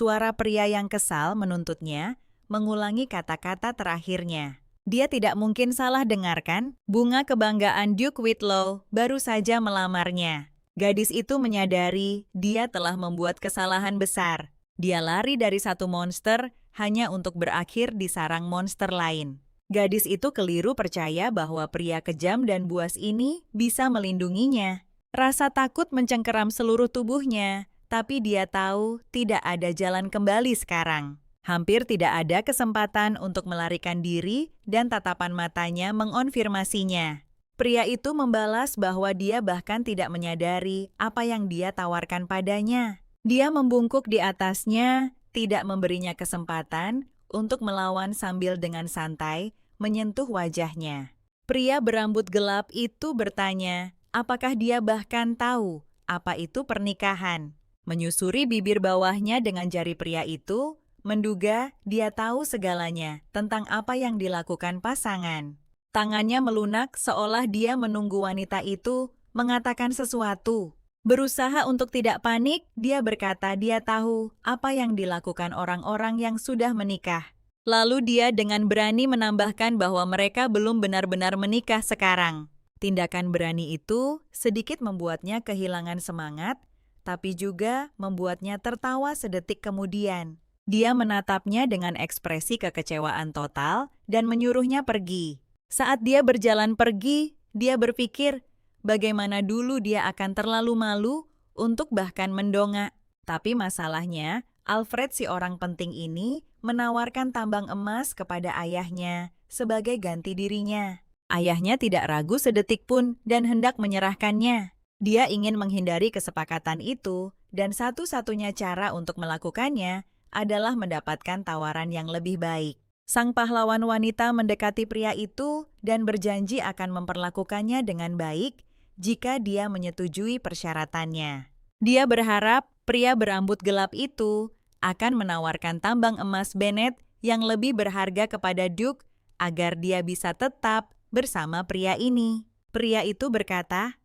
Suara pria yang kesal menuntutnya mengulangi kata-kata terakhirnya. Dia tidak mungkin salah dengarkan, bunga kebanggaan Duke Whitlow baru saja melamarnya. Gadis itu menyadari dia telah membuat kesalahan besar. Dia lari dari satu monster hanya untuk berakhir di sarang monster lain. Gadis itu keliru percaya bahwa pria kejam dan buas ini bisa melindunginya. Rasa takut mencengkeram seluruh tubuhnya, tapi dia tahu tidak ada jalan kembali sekarang. Hampir tidak ada kesempatan untuk melarikan diri dan tatapan matanya mengonfirmasinya. Pria itu membalas bahwa dia bahkan tidak menyadari apa yang dia tawarkan padanya. Dia membungkuk di atasnya, tidak memberinya kesempatan untuk melawan sambil dengan santai menyentuh wajahnya. Pria berambut gelap itu bertanya, apakah dia bahkan tahu apa itu pernikahan? Menyusuri bibir bawahnya dengan jari pria itu, menduga dia tahu segalanya tentang apa yang dilakukan pasangan. Tangannya melunak seolah dia menunggu wanita itu mengatakan sesuatu. Berusaha untuk tidak panik, dia berkata dia tahu apa yang dilakukan orang-orang yang sudah menikah. Lalu dia dengan berani menambahkan bahwa mereka belum benar-benar menikah sekarang. Tindakan berani itu sedikit membuatnya kehilangan semangat, tapi juga membuatnya tertawa sedetik kemudian. Dia menatapnya dengan ekspresi kekecewaan total dan menyuruhnya pergi. Saat dia berjalan pergi, dia berpikir bagaimana dulu dia akan terlalu malu untuk bahkan mendongak. Tapi masalahnya, Alfred si orang penting ini menawarkan tambang emas kepada ayahnya sebagai ganti dirinya. Ayahnya tidak ragu sedetik pun dan hendak menyerahkannya. Dia ingin menghindari kesepakatan itu, dan satu-satunya cara untuk melakukannya adalah mendapatkan tawaran yang lebih baik. Sang pahlawan wanita mendekati pria itu dan berjanji akan memperlakukannya dengan baik jika dia menyetujui persyaratannya. Dia berharap pria berambut gelap itu akan menawarkan tambang emas Bennett yang lebih berharga kepada Duke agar dia bisa tetap bersama pria ini. Pria itu berkata,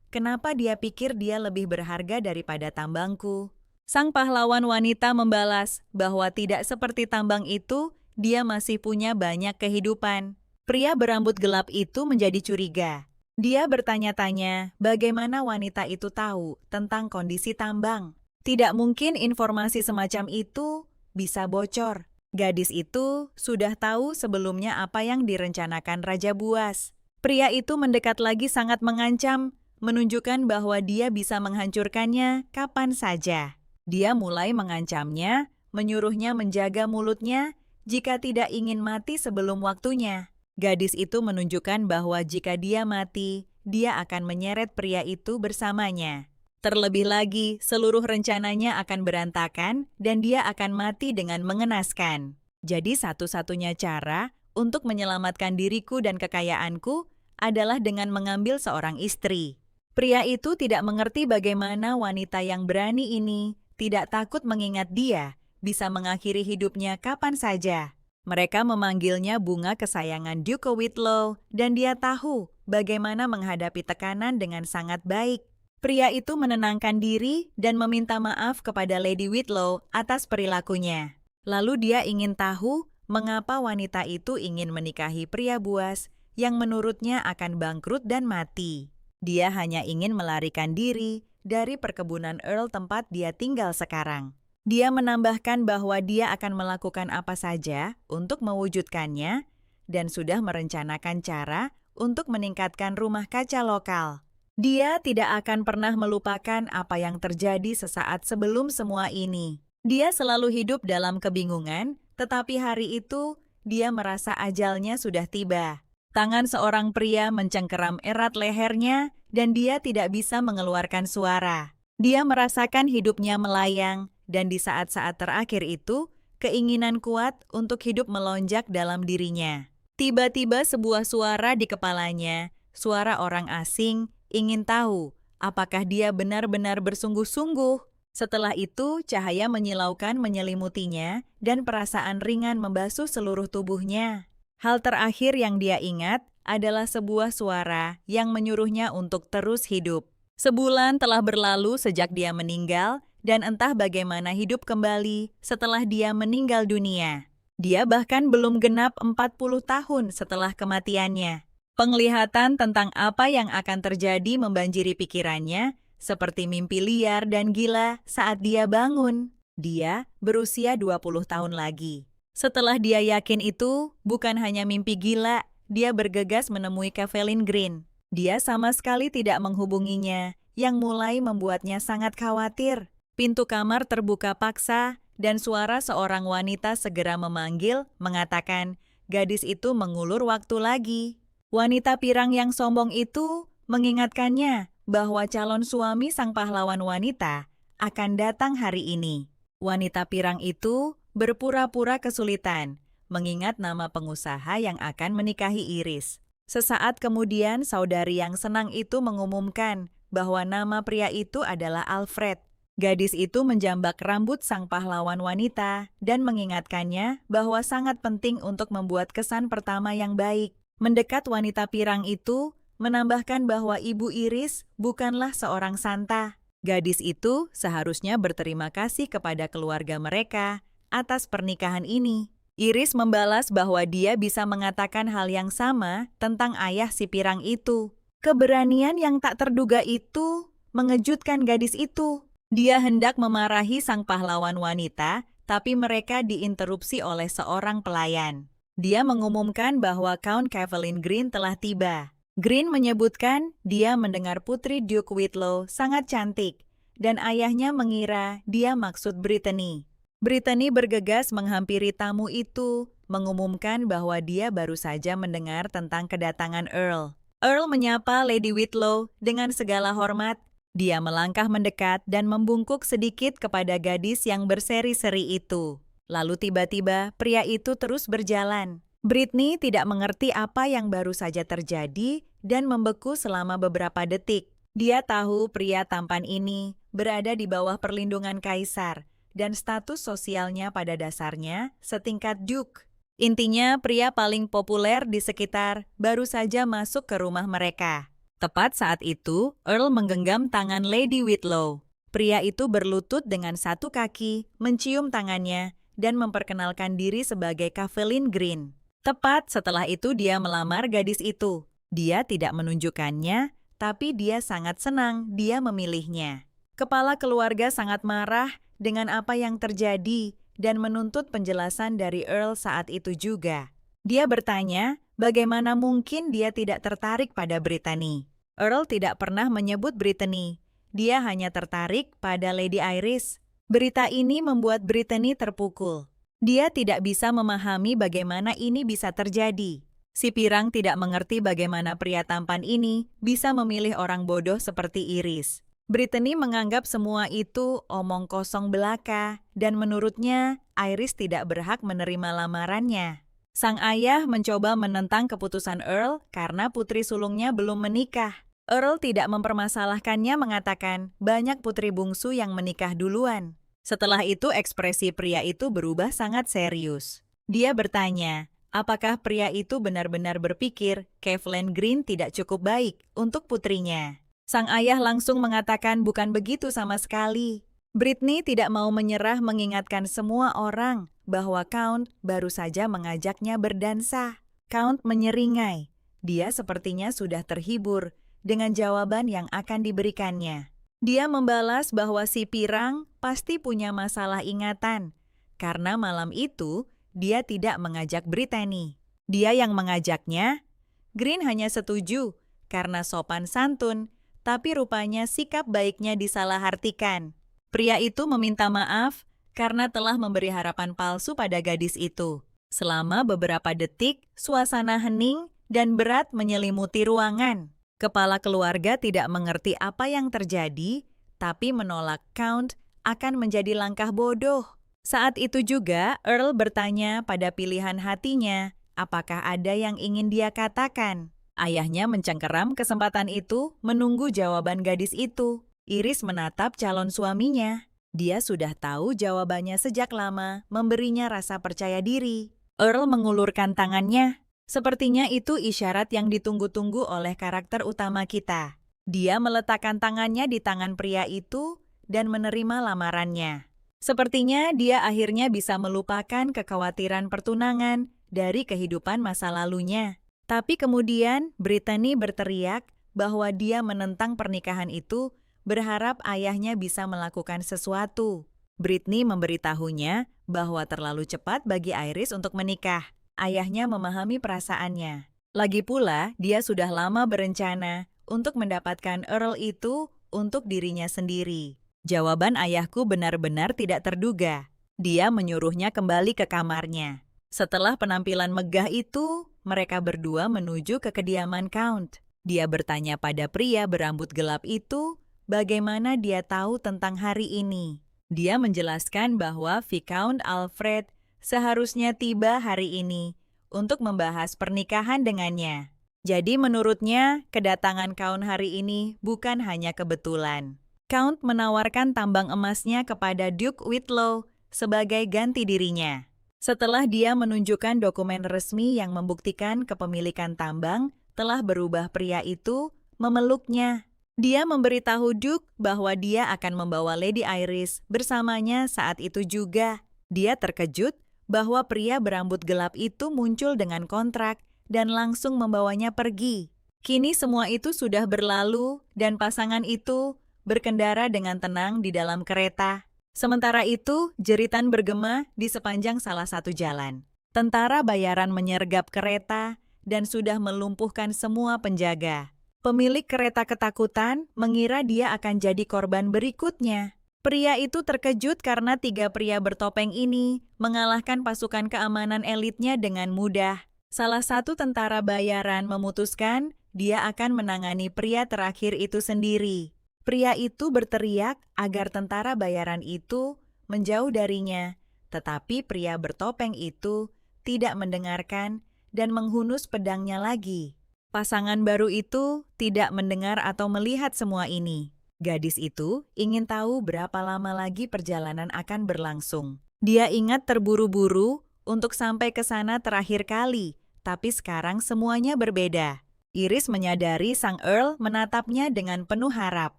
"Kenapa dia pikir dia lebih berharga daripada tambangku?" Sang pahlawan wanita membalas bahwa tidak seperti tambang itu, dia masih punya banyak kehidupan. Pria berambut gelap itu menjadi curiga. Dia bertanya-tanya bagaimana wanita itu tahu tentang kondisi tambang. Tidak mungkin informasi semacam itu bisa bocor. Gadis itu sudah tahu sebelumnya apa yang direncanakan Raja Buas. Pria itu mendekat lagi sangat mengancam, menunjukkan bahwa dia bisa menghancurkannya kapan saja. Dia mulai mengancamnya, menyuruhnya menjaga mulutnya jika tidak ingin mati sebelum waktunya. Gadis itu menunjukkan bahwa jika dia mati, dia akan menyeret pria itu bersamanya. Terlebih lagi, seluruh rencananya akan berantakan dan dia akan mati dengan mengenaskan. Jadi satu-satunya cara untuk menyelamatkan diriku dan kekayaanku adalah dengan mengambil seorang istri. Pria itu tidak mengerti bagaimana wanita yang berani ini tidak takut mengingat dia bisa mengakhiri hidupnya kapan saja. Mereka memanggilnya bunga kesayangan Duke Whitlow dan dia tahu bagaimana menghadapi tekanan dengan sangat baik. Pria itu menenangkan diri dan meminta maaf kepada Lady Whitlow atas perilakunya. Lalu dia ingin tahu mengapa wanita itu ingin menikahi pria buas yang menurutnya akan bangkrut dan mati. Dia hanya ingin melarikan diri dari perkebunan Earl tempat dia tinggal sekarang. Dia menambahkan bahwa dia akan melakukan apa saja untuk mewujudkannya dan sudah merencanakan cara untuk meningkatkan rumah kaca lokal. Dia tidak akan pernah melupakan apa yang terjadi sesaat sebelum semua ini. Dia selalu hidup dalam kebingungan, tetapi hari itu dia merasa ajalnya sudah tiba. Tangan seorang pria mencengkeram erat lehernya dan dia tidak bisa mengeluarkan suara. Dia merasakan hidupnya melayang dan di saat-saat terakhir itu, keinginan kuat untuk hidup melonjak dalam dirinya. Tiba-tiba sebuah suara di kepalanya, suara orang asing, ingin tahu apakah dia benar-benar bersungguh-sungguh. Setelah itu, cahaya menyilaukan menyelimutinya dan perasaan ringan membasuh seluruh tubuhnya. Hal terakhir yang dia ingat adalah sebuah suara yang menyuruhnya untuk terus hidup. Sebulan telah berlalu sejak dia meninggal dan entah bagaimana hidup kembali setelah dia meninggal dunia. Dia bahkan belum genap 40 tahun setelah kematiannya. Penglihatan tentang apa yang akan terjadi membanjiri pikirannya, seperti mimpi liar dan gila saat dia bangun. Dia berusia 20 tahun lagi. Setelah dia yakin itu bukan hanya mimpi gila, dia bergegas menemui Kathleen Green. Dia sama sekali tidak menghubunginya, yang mulai membuatnya sangat khawatir. Pintu kamar terbuka paksa, dan suara seorang wanita segera memanggil, mengatakan, gadis itu mengulur waktu lagi. Wanita pirang yang sombong itu mengingatkannya bahwa calon suami sang pahlawan wanita akan datang hari ini. Wanita pirang itu berpura-pura kesulitan, mengingat nama pengusaha yang akan menikahi Iris. Sesaat kemudian, saudari yang senang itu mengumumkan bahwa nama pria itu adalah Alfred. Gadis itu menjambak rambut sang pahlawan wanita dan mengingatkannya bahwa sangat penting untuk membuat kesan pertama yang baik. Mendekat wanita pirang itu menambahkan bahwa Ibu Iris bukanlah seorang santa. Gadis itu seharusnya berterima kasih kepada keluarga mereka atas pernikahan ini. Iris membalas bahwa dia bisa mengatakan hal yang sama tentang ayah si pirang itu. Keberanian yang tak terduga itu mengejutkan gadis itu. Dia hendak memarahi sang pahlawan wanita, tapi mereka diinterupsi oleh seorang pelayan. Dia mengumumkan bahwa Count Kathleen Green telah tiba. Green menyebutkan dia mendengar Putri Duke Whitlow sangat cantik, dan ayahnya mengira dia maksud Brittany. Brittany bergegas menghampiri tamu itu, mengumumkan bahwa dia baru saja mendengar tentang kedatangan Earl. Earl menyapa Lady Whitlow dengan segala hormat. Dia melangkah mendekat dan membungkuk sedikit kepada gadis yang berseri-seri itu. Lalu tiba-tiba pria itu terus berjalan. Brittany tidak mengerti apa yang baru saja terjadi dan membeku selama beberapa detik. Dia tahu pria tampan ini berada di bawah perlindungan kaisar, dan status sosialnya pada dasarnya setingkat Duke. Intinya, pria paling populer di sekitar baru saja masuk ke rumah mereka. Tepat saat itu, Earl menggenggam tangan Lady Whitlow. Pria itu berlutut dengan satu kaki, mencium tangannya, dan memperkenalkan diri sebagai Kathleen Green. Tepat setelah itu dia melamar gadis itu. Dia tidak menunjukkannya, tapi dia sangat senang dia memilihnya. Kepala keluarga sangat marah dengan apa yang terjadi dan menuntut penjelasan dari Earl saat itu juga. Dia bertanya, bagaimana mungkin dia tidak tertarik pada Brittany. Earl tidak pernah menyebut Brittany. Dia hanya tertarik pada Lady Iris. Berita ini membuat Brittany terpukul. Dia tidak bisa memahami bagaimana ini bisa terjadi. Si pirang tidak mengerti bagaimana pria tampan ini bisa memilih orang bodoh seperti Iris. Brittany menganggap semua itu omong kosong belaka, dan menurutnya Iris tidak berhak menerima lamarannya. Sang ayah mencoba menentang keputusan Earl karena putri sulungnya belum menikah. Earl tidak mempermasalahkannya, mengatakan banyak putri bungsu yang menikah duluan. Setelah itu ekspresi pria itu berubah sangat serius. Dia bertanya, apakah pria itu benar-benar berpikir Kathleen Green tidak cukup baik untuk putrinya? Sang ayah langsung mengatakan bukan begitu sama sekali. Brittany tidak mau menyerah, mengingatkan semua orang bahwa Count baru saja mengajaknya berdansa. Count menyeringai. Dia sepertinya sudah terhibur dengan jawaban yang akan diberikannya. Dia membalas bahwa si pirang pasti punya masalah ingatan, karena malam itu dia tidak mengajak Brittany. Dia yang mengajaknya. Green hanya setuju karena sopan santun, tapi rupanya sikap baiknya disalahartikan. Pria itu meminta maaf karena telah memberi harapan palsu pada gadis itu. Selama beberapa detik, suasana hening dan berat menyelimuti ruangan. Kepala keluarga tidak mengerti apa yang terjadi, tapi menolak Count akan menjadi langkah bodoh. Saat itu juga, Earl bertanya pada pilihan hatinya, apakah ada yang ingin dia katakan. Ayahnya mencengkeram kesempatan itu, menunggu jawaban gadis itu. Iris menatap calon suaminya. Dia sudah tahu jawabannya sejak lama, memberinya rasa percaya diri. Earl mengulurkan tangannya. Sepertinya itu isyarat yang ditunggu-tunggu oleh karakter utama kita. Dia meletakkan tangannya di tangan pria itu, dan menerima lamarannya. Sepertinya dia akhirnya bisa melupakan kekhawatiran pertunangan dari kehidupan masa lalunya. Tapi kemudian Brittany berteriak bahwa dia menentang pernikahan itu, berharap ayahnya bisa melakukan sesuatu. Brittany memberitahunya bahwa terlalu cepat bagi Iris untuk menikah. Ayahnya memahami perasaannya. Lagi pula, dia sudah lama berencana untuk mendapatkan Earl itu untuk dirinya sendiri. Jawaban ayahku benar-benar tidak terduga. Dia menyuruhnya kembali ke kamarnya. Setelah penampilan megah itu, mereka berdua menuju ke kediaman Count. Dia bertanya pada pria berambut gelap itu bagaimana dia tahu tentang hari ini. Dia menjelaskan bahwa Viscount Alfred seharusnya tiba hari ini untuk membahas pernikahan dengannya. Jadi menurutnya, kedatangan Count hari ini bukan hanya kebetulan. Count menawarkan tambang emasnya kepada Duke Whitlow sebagai ganti dirinya. Setelah dia menunjukkan dokumen resmi yang membuktikan kepemilikan tambang, telah berubah pria itu memeluknya. Dia memberitahu Duke bahwa dia akan membawa Lady Iris bersamanya saat itu juga. Dia terkejut bahwa pria berambut gelap itu muncul dengan kontrak dan langsung membawanya pergi. Kini semua itu sudah berlalu dan pasangan itu berkendara dengan tenang di dalam kereta. Sementara itu, jeritan bergema di sepanjang salah satu jalan. Tentara bayaran menyergap kereta dan sudah melumpuhkan semua penjaga. Pemilik kereta ketakutan mengira dia akan jadi korban berikutnya. Pria itu terkejut karena 3 pria bertopeng ini mengalahkan pasukan keamanan elitnya dengan mudah. Salah satu tentara bayaran memutuskan dia akan menangani pria terakhir itu sendiri. Pria itu berteriak agar tentara bayaran itu menjauh darinya, tetapi pria bertopeng itu tidak mendengarkan dan menghunus pedangnya lagi. Pasangan baru itu tidak mendengar atau melihat semua ini. Gadis itu ingin tahu berapa lama lagi perjalanan akan berlangsung. Dia ingat terburu-buru untuk sampai ke sana terakhir kali, tapi sekarang semuanya berbeda. Iris menyadari sang Earl menatapnya dengan penuh harap.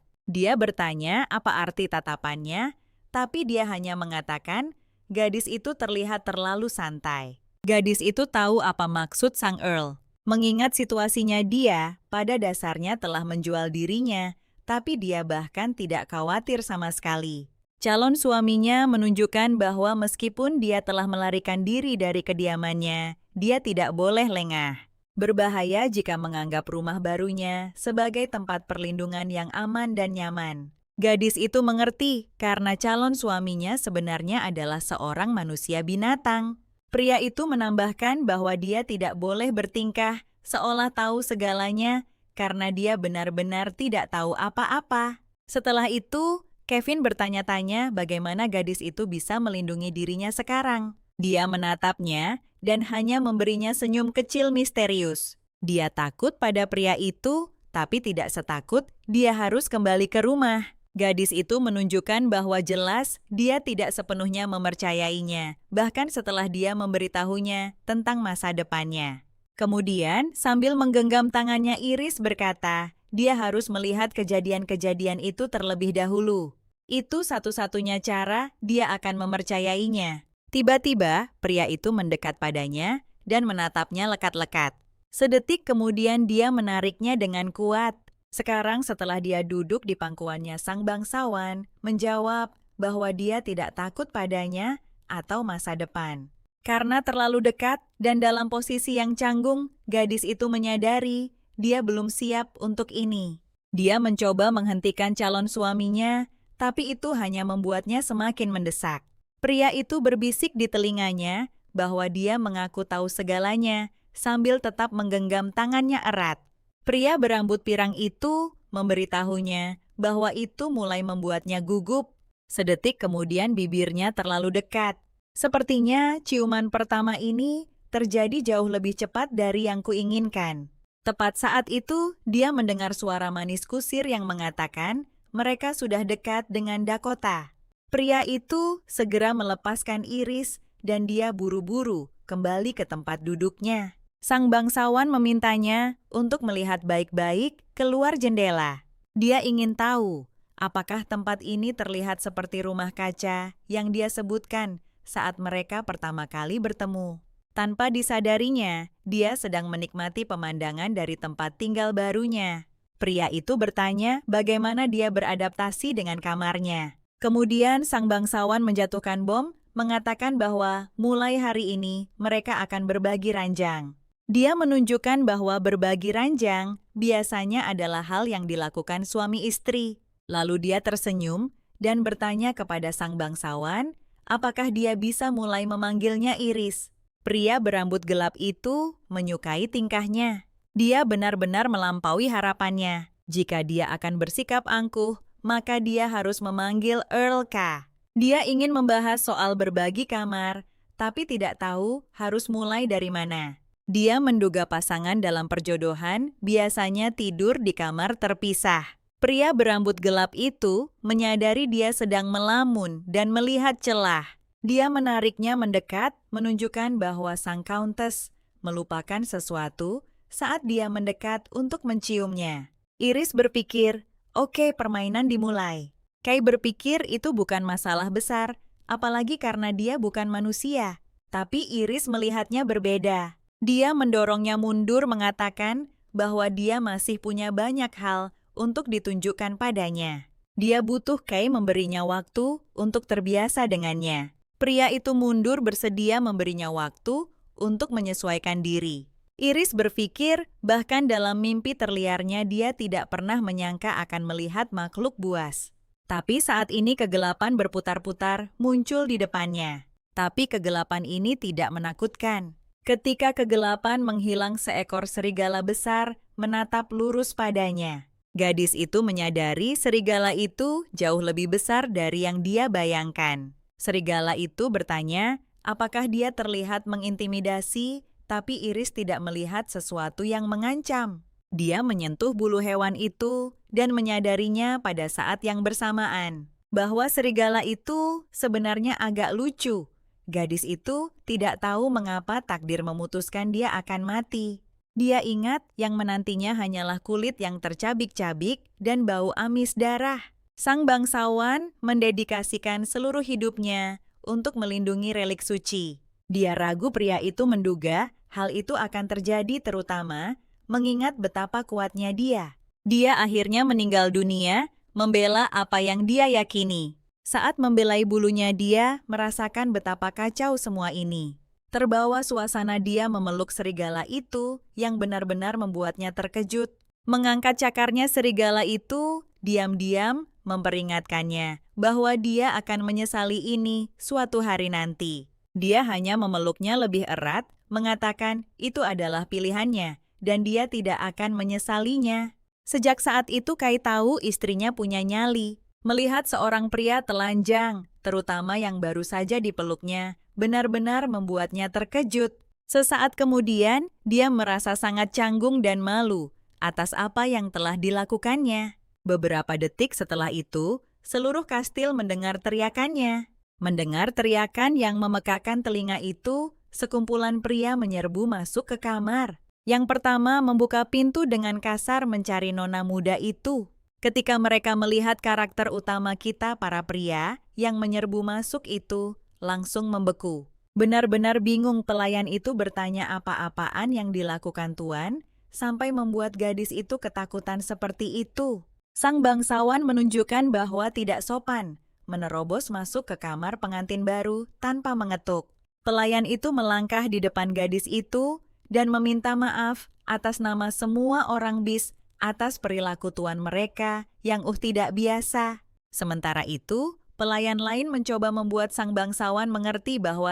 Dia bertanya apa arti tatapannya, tapi dia hanya mengatakan gadis itu terlihat terlalu santai. Gadis itu tahu apa maksud sang Earl. Mengingat situasinya dia pada dasarnya telah menjual dirinya, tapi dia bahkan tidak khawatir sama sekali. Calon suaminya menunjukkan bahwa meskipun dia telah melarikan diri dari kediamannya, dia tidak boleh lengah. Berbahaya jika menganggap rumah barunya sebagai tempat perlindungan yang aman dan nyaman. Gadis itu mengerti karena calon suaminya sebenarnya adalah seorang manusia binatang. Pria itu menambahkan bahwa dia tidak boleh bertingkah seolah tahu segalanya karena dia benar-benar tidak tahu apa-apa. Setelah itu, Kevin bertanya-tanya bagaimana gadis itu bisa melindungi dirinya sekarang. Dia menatapnya dan hanya memberinya senyum kecil misterius. Dia takut pada pria itu, tapi tidak setakut dia harus kembali ke rumah. Gadis itu menunjukkan bahwa jelas dia tidak sepenuhnya mempercayainya, bahkan setelah dia memberitahunya tentang masa depannya. Kemudian, sambil menggenggam tangannya Iris berkata, dia harus melihat kejadian-kejadian itu terlebih dahulu. Itu satu-satunya cara dia akan mempercayainya. Tiba-tiba, pria itu mendekat padanya dan menatapnya lekat-lekat. Sedetik kemudian dia menariknya dengan kuat. Sekarang setelah dia duduk di pangkuannya sang bangsawan, menjawab bahwa dia tidak takut padanya atau masa depan. Karena terlalu dekat dan dalam posisi yang canggung, gadis itu menyadari dia belum siap untuk ini. Dia mencoba menghentikan calon suaminya, tapi itu hanya membuatnya semakin mendesak. Pria itu berbisik di telinganya bahwa dia mengaku tahu segalanya sambil tetap menggenggam tangannya erat. Pria berambut pirang itu memberitahunya bahwa itu mulai membuatnya gugup. Sedetik kemudian bibirnya terlalu dekat. Sepertinya ciuman pertama ini terjadi jauh lebih cepat dari yang kuinginkan. Tepat saat itu, dia mendengar suara manis kusir yang mengatakan mereka sudah dekat dengan Dakota. Pria itu segera melepaskan Iris dan dia buru-buru kembali ke tempat duduknya. Sang bangsawan memintanya untuk melihat baik-baik keluar jendela. Dia ingin tahu Apakah tempat ini terlihat seperti rumah kaca yang dia sebutkan saat mereka pertama kali bertemu? Tanpa disadarinya, dia sedang menikmati pemandangan dari tempat tinggal barunya. Pria itu bertanya bagaimana dia beradaptasi dengan kamarnya. Kemudian sang bangsawan menjatuhkan bom, mengatakan bahwa mulai hari ini mereka akan berbagi ranjang. Dia menunjukkan bahwa berbagi ranjang biasanya adalah hal yang dilakukan suami istri. Lalu dia tersenyum dan bertanya kepada sang bangsawan, apakah dia bisa mulai memanggilnya Iris. Pria berambut gelap itu menyukai tingkahnya. Dia benar-benar melampaui harapannya. Jika dia akan bersikap angkuh, maka dia harus memanggil Earl K. Dia ingin membahas soal berbagi kamar, tapi tidak tahu harus mulai dari mana. Dia menduga pasangan dalam perjodohan biasanya tidur di kamar terpisah. Pria berambut gelap itu menyadari dia sedang melamun dan melihat celah. Dia menariknya mendekat, menunjukkan bahwa sang countess melupakan sesuatu saat dia mendekat untuk menciumnya. Iris berpikir, oke, permainan dimulai. Kay berpikir itu bukan masalah besar, apalagi karena dia bukan manusia. Tapi Iris melihatnya berbeda. Dia mendorongnya mundur mengatakan bahwa dia masih punya banyak hal untuk ditunjukkan padanya. Dia butuh Kay memberinya waktu untuk terbiasa dengannya. Pria itu mundur bersedia memberinya waktu untuk menyesuaikan diri. Iris berpikir bahkan dalam mimpi terliarnya dia tidak pernah menyangka akan melihat makhluk buas. Tapi saat ini kegelapan berputar-putar muncul di depannya. Tapi kegelapan ini tidak menakutkan. Ketika kegelapan menghilang, seekor serigala besar menatap lurus padanya. Gadis itu menyadari serigala itu jauh lebih besar dari yang dia bayangkan. Serigala itu bertanya, apakah dia terlihat mengintimidasi, tapi Iris tidak melihat sesuatu yang mengancam. Dia menyentuh bulu hewan itu dan menyadarinya pada saat yang bersamaan, bahwa serigala itu sebenarnya agak lucu. Gadis itu tidak tahu mengapa takdir memutuskan dia akan mati. Dia ingat yang menantinya hanyalah kulit yang tercabik-cabik dan bau amis darah. Sang bangsawan mendedikasikan seluruh hidupnya untuk melindungi relik suci. Dia ragu pria itu menduga hal itu akan terjadi, terutama mengingat betapa kuatnya dia. Dia akhirnya meninggal dunia membela apa yang dia yakini. Saat membelai bulunya, dia merasakan betapa kacau semua ini. Terbawa suasana, dia memeluk serigala itu yang benar-benar membuatnya terkejut. Mengangkat cakarnya, serigala itu diam-diam memperingatkannya bahwa dia akan menyesali ini suatu hari nanti. Dia hanya memeluknya lebih erat, mengatakan itu adalah pilihannya dan dia tidak akan menyesalinya. Sejak saat itu Kay tahu istrinya punya nyali. Melihat seorang pria telanjang, terutama yang baru saja dipeluknya, benar-benar membuatnya terkejut. Sesaat kemudian, dia merasa sangat canggung dan malu atas apa yang telah dilakukannya. Beberapa detik setelah itu, seluruh kastil mendengar teriakannya. Mendengar teriakan yang memekakan telinga itu, sekumpulan pria menyerbu masuk ke kamar. Yang pertama membuka pintu dengan kasar mencari nona muda itu. Ketika mereka melihat karakter utama kita, para pria yang menyerbu masuk itu langsung membeku. Benar-benar bingung, pelayan itu bertanya apa-apaan yang dilakukan tuan, sampai membuat gadis itu ketakutan seperti itu. Sang bangsawan menunjukkan bahwa tidak sopan, menerobos masuk ke kamar pengantin baru tanpa mengetuk. Pelayan itu melangkah di depan gadis itu dan meminta maaf atas nama semua orang bis atas perilaku tuan mereka yang tidak biasa. Sementara itu, pelayan lain mencoba membuat sang bangsawan mengerti bahwa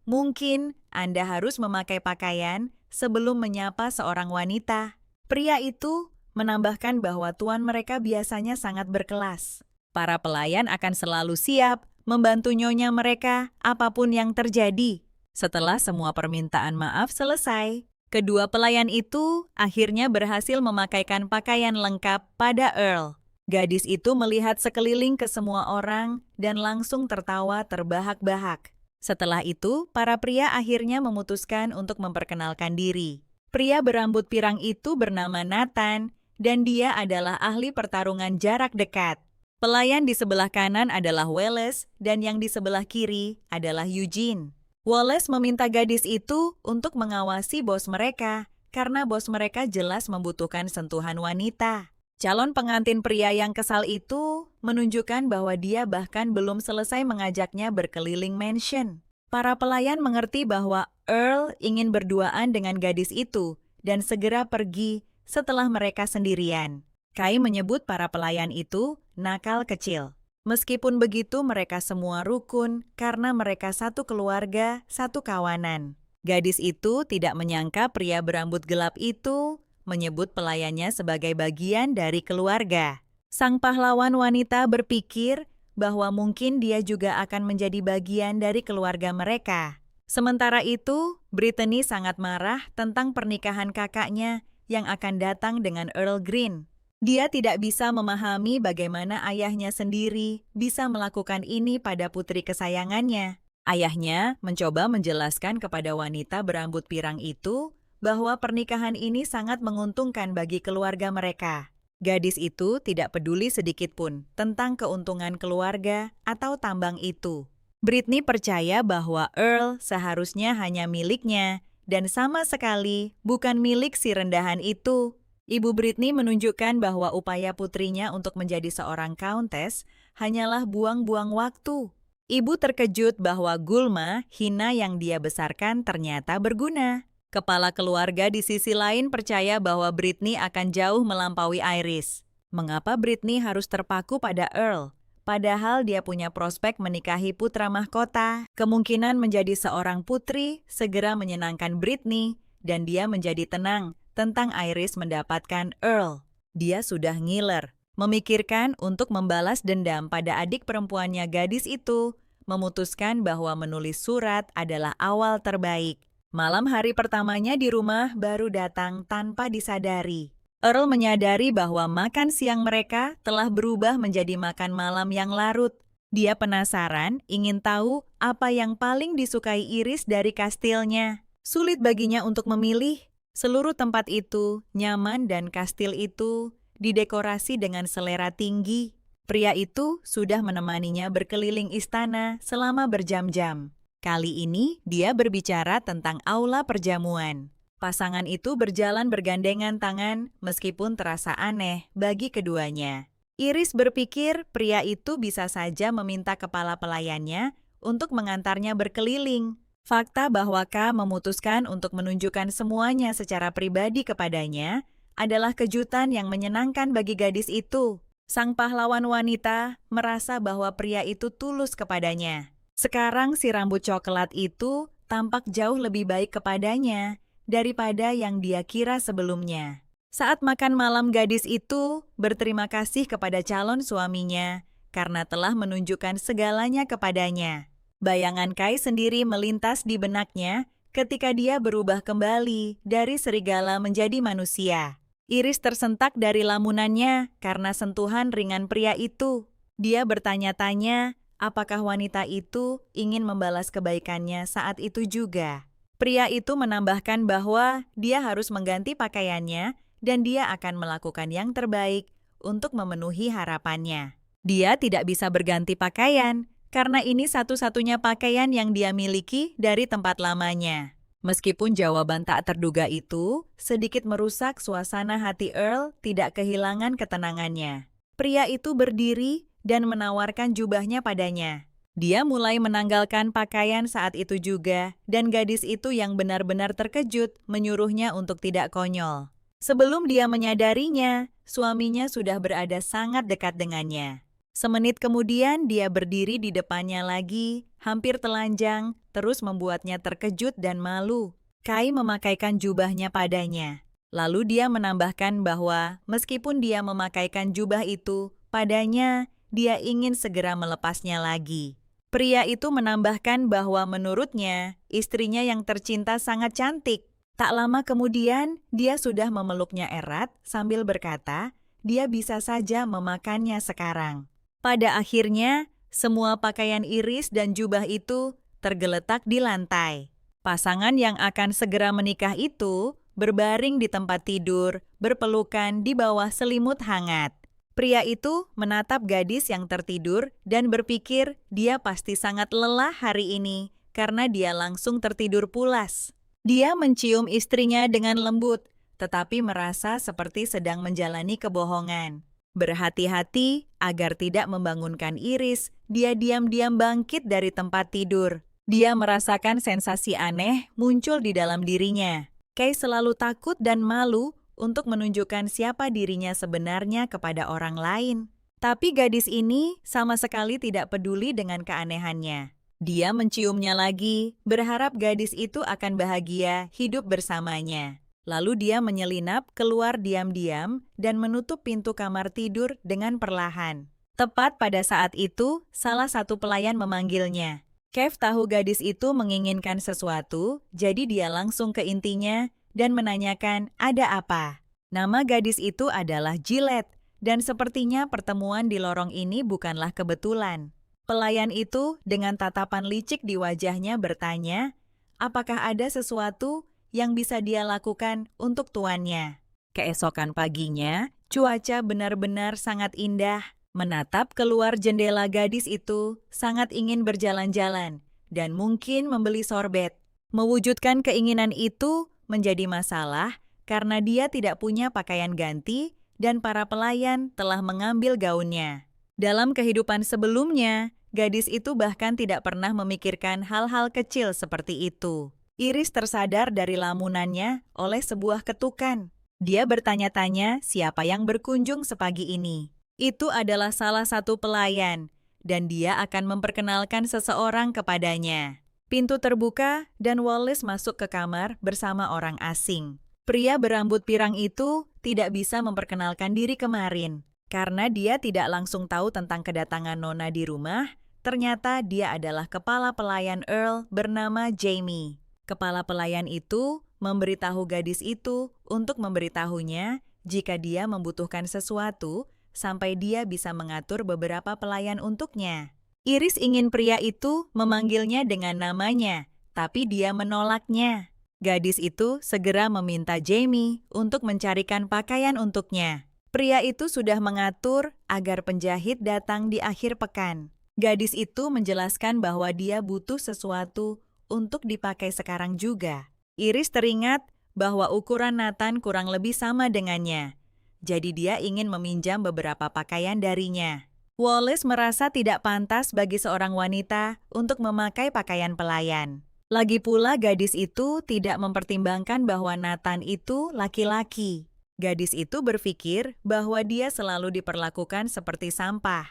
mungkin Anda harus memakai pakaian sebelum menyapa seorang wanita. Pria itu menambahkan bahwa tuan mereka biasanya sangat berkelas. Para pelayan akan selalu siap membantu nyonya mereka apapun yang terjadi. Setelah semua permintaan maaf selesai, kedua pelayan itu akhirnya berhasil memakaikan pakaian lengkap pada Earl. Gadis itu melihat sekeliling ke semua orang dan langsung tertawa terbahak-bahak. Setelah itu, para pria akhirnya memutuskan untuk memperkenalkan diri. Pria berambut pirang itu bernama Nathan, dan dia adalah ahli pertarungan jarak dekat. Pelayan di sebelah kanan adalah Wallace dan yang di sebelah kiri adalah Eugene. Wallace meminta gadis itu untuk mengawasi bos mereka karena bos mereka jelas membutuhkan sentuhan wanita. Calon pengantin pria yang kesal itu menunjukkan bahwa dia bahkan belum selesai mengajaknya berkeliling mansion. Para pelayan mengerti bahwa Earl ingin berduaan dengan gadis itu dan segera pergi setelah mereka sendirian. Kai menyebut para pelayan itu nakal kecil. Meskipun begitu, mereka semua rukun karena mereka satu keluarga, satu kawanan. Gadis itu tidak menyangka pria berambut gelap itu menyebut pelayannya sebagai bagian dari keluarga. Sang pahlawan wanita berpikir bahwa mungkin dia juga akan menjadi bagian dari keluarga mereka. Sementara itu, Brittany sangat marah tentang pernikahan kakaknya yang akan datang dengan Earl Green. Dia tidak bisa memahami bagaimana ayahnya sendiri bisa melakukan ini pada putri kesayangannya. Ayahnya mencoba menjelaskan kepada wanita berambut pirang itu bahwa pernikahan ini sangat menguntungkan bagi keluarga mereka. Gadis itu tidak peduli sedikit pun tentang keuntungan keluarga atau tambang itu. Brittany percaya bahwa Earl seharusnya hanya miliknya dan sama sekali bukan milik si rendahan itu. Ibu Brittany menunjukkan bahwa upaya putrinya untuk menjadi seorang countess hanyalah buang-buang waktu. Ibu terkejut bahwa gulma, hina yang dia besarkan ternyata berguna. Kepala keluarga di sisi lain percaya bahwa Brittany akan jauh melampaui Iris. Mengapa Brittany harus terpaku pada Earl? Padahal dia punya prospek menikahi putra mahkota. Kemungkinan menjadi seorang putri segera menyenangkan Brittany dan dia menjadi tenang tentang Iris mendapatkan Earl. Dia sudah ngiler, memikirkan untuk membalas dendam pada adik perempuannya gadis itu, memutuskan bahwa menulis surat adalah awal terbaik. Malam hari pertamanya di rumah baru datang tanpa disadari. Earl menyadari bahwa makan siang mereka telah berubah menjadi makan malam yang larut. Dia penasaran, ingin tahu apa yang paling disukai Iris dari kastilnya. Sulit baginya untuk memilih. Seluruh tempat itu nyaman dan kastil itu didekorasi dengan selera tinggi. Pria itu sudah menemaninya berkeliling istana selama berjam-jam. Kali ini dia berbicara tentang aula perjamuan. Pasangan itu berjalan bergandengan tangan meskipun terasa aneh bagi keduanya. Iris berpikir pria itu bisa saja meminta kepala pelayannya untuk mengantarnya berkeliling. Fakta bahwa K memutuskan untuk menunjukkan semuanya secara pribadi kepadanya adalah kejutan yang menyenangkan bagi gadis itu. Sang pahlawan wanita merasa bahwa pria itu tulus kepadanya. Sekarang si rambut coklat itu tampak jauh lebih baik kepadanya daripada yang dia kira sebelumnya. Saat makan malam, gadis itu berterima kasih kepada calon suaminya karena telah menunjukkan segalanya kepadanya. Bayangan Kai sendiri melintas di benaknya ketika dia berubah kembali dari serigala menjadi manusia. Iris tersentak dari lamunannya karena sentuhan ringan pria itu. Dia bertanya-tanya, apakah wanita itu ingin membalas kebaikannya saat itu juga? Pria itu menambahkan bahwa dia harus mengganti pakaiannya dan dia akan melakukan yang terbaik untuk memenuhi harapannya. Dia tidak bisa berganti pakaian karena ini satu-satunya pakaian yang dia miliki dari tempat lamanya. Meskipun jawaban tak terduga itu sedikit merusak suasana hati Earl tidak kehilangan ketenangannya. Pria itu berdiri dan menawarkan jubahnya padanya. Dia mulai menanggalkan pakaian saat itu juga, dan gadis itu yang benar-benar terkejut menyuruhnya untuk tidak konyol. Sebelum dia menyadarinya, suaminya sudah berada sangat dekat dengannya. Semenit kemudian dia berdiri di depannya lagi, hampir telanjang, terus membuatnya terkejut dan malu. Kai memakaikan jubahnya padanya. Lalu dia menambahkan bahwa meskipun dia memakaikan jubah itu padanya, dia ingin segera melepasnya lagi. Pria itu menambahkan bahwa menurutnya, istrinya yang tercinta sangat cantik. Tak lama kemudian, dia sudah memeluknya erat sambil berkata, dia bisa saja memakannya sekarang. Pada akhirnya, semua pakaian Iris dan jubah itu tergeletak di lantai. Pasangan yang akan segera menikah itu berbaring di tempat tidur, berpelukan di bawah selimut hangat. Pria itu menatap gadis yang tertidur dan berpikir dia pasti sangat lelah hari ini karena dia langsung tertidur pulas. Dia mencium istrinya dengan lembut, tetapi merasa seperti sedang menjalani kebohongan. Berhati-hati agar tidak membangunkan Iris, dia diam-diam bangkit dari tempat tidur. Dia merasakan sensasi aneh muncul di dalam dirinya. Kay selalu takut dan malu untuk menunjukkan siapa dirinya sebenarnya kepada orang lain. Tapi gadis ini sama sekali tidak peduli dengan keanehannya. Dia menciumnya lagi, berharap gadis itu akan bahagia hidup bersamanya. Lalu dia menyelinap keluar diam-diam dan menutup pintu kamar tidur dengan perlahan. Tepat pada saat itu, salah satu pelayan memanggilnya. Kev tahu gadis itu menginginkan sesuatu, jadi dia langsung ke intinya dan menanyakan ada apa. Nama gadis itu adalah Gillette, dan sepertinya pertemuan di lorong ini bukanlah kebetulan. Pelayan itu dengan tatapan licik di wajahnya bertanya, apakah ada sesuatu yang bisa dia lakukan untuk tuannya. Keesokan paginya, cuaca benar-benar sangat indah. Menatap keluar jendela gadis itu, sangat ingin berjalan-jalan dan mungkin membeli sorbet. Mewujudkan keinginan itu menjadi masalah karena dia tidak punya pakaian ganti dan para pelayan telah mengambil gaunnya. Dalam kehidupan sebelumnya, gadis itu bahkan tidak pernah memikirkan hal-hal kecil seperti itu. Iris tersadar dari lamunannya oleh sebuah ketukan. Dia bertanya-tanya siapa yang berkunjung sepagi ini. Itu adalah salah satu pelayan, dan dia akan memperkenalkan seseorang kepadanya. Pintu terbuka dan Wallace masuk ke kamar bersama orang asing. Pria berambut pirang itu tidak bisa memperkenalkan diri kemarin. Karena dia tidak langsung tahu tentang kedatangan Nona di rumah, ternyata dia adalah kepala pelayan Earl bernama Jamie. Kepala pelayan itu memberitahu gadis itu untuk memberitahunya jika dia membutuhkan sesuatu sampai dia bisa mengatur beberapa pelayan untuknya. Iris ingin pria itu memanggilnya dengan namanya, tapi dia menolaknya. Gadis itu segera meminta Jamie untuk mencarikan pakaian untuknya. Pria itu sudah mengatur agar penjahit datang di akhir pekan. Gadis itu menjelaskan bahwa dia butuh sesuatu untuk dipakai sekarang juga. Iris teringat bahwa ukuran Nathan kurang lebih sama dengannya. Jadi dia ingin meminjam beberapa pakaian darinya. Wallace merasa tidak pantas bagi seorang wanita untuk memakai pakaian pelayan. Lagi pula gadis itu tidak mempertimbangkan bahwa Nathan itu laki-laki. Gadis itu berpikir bahwa dia selalu diperlakukan seperti sampah.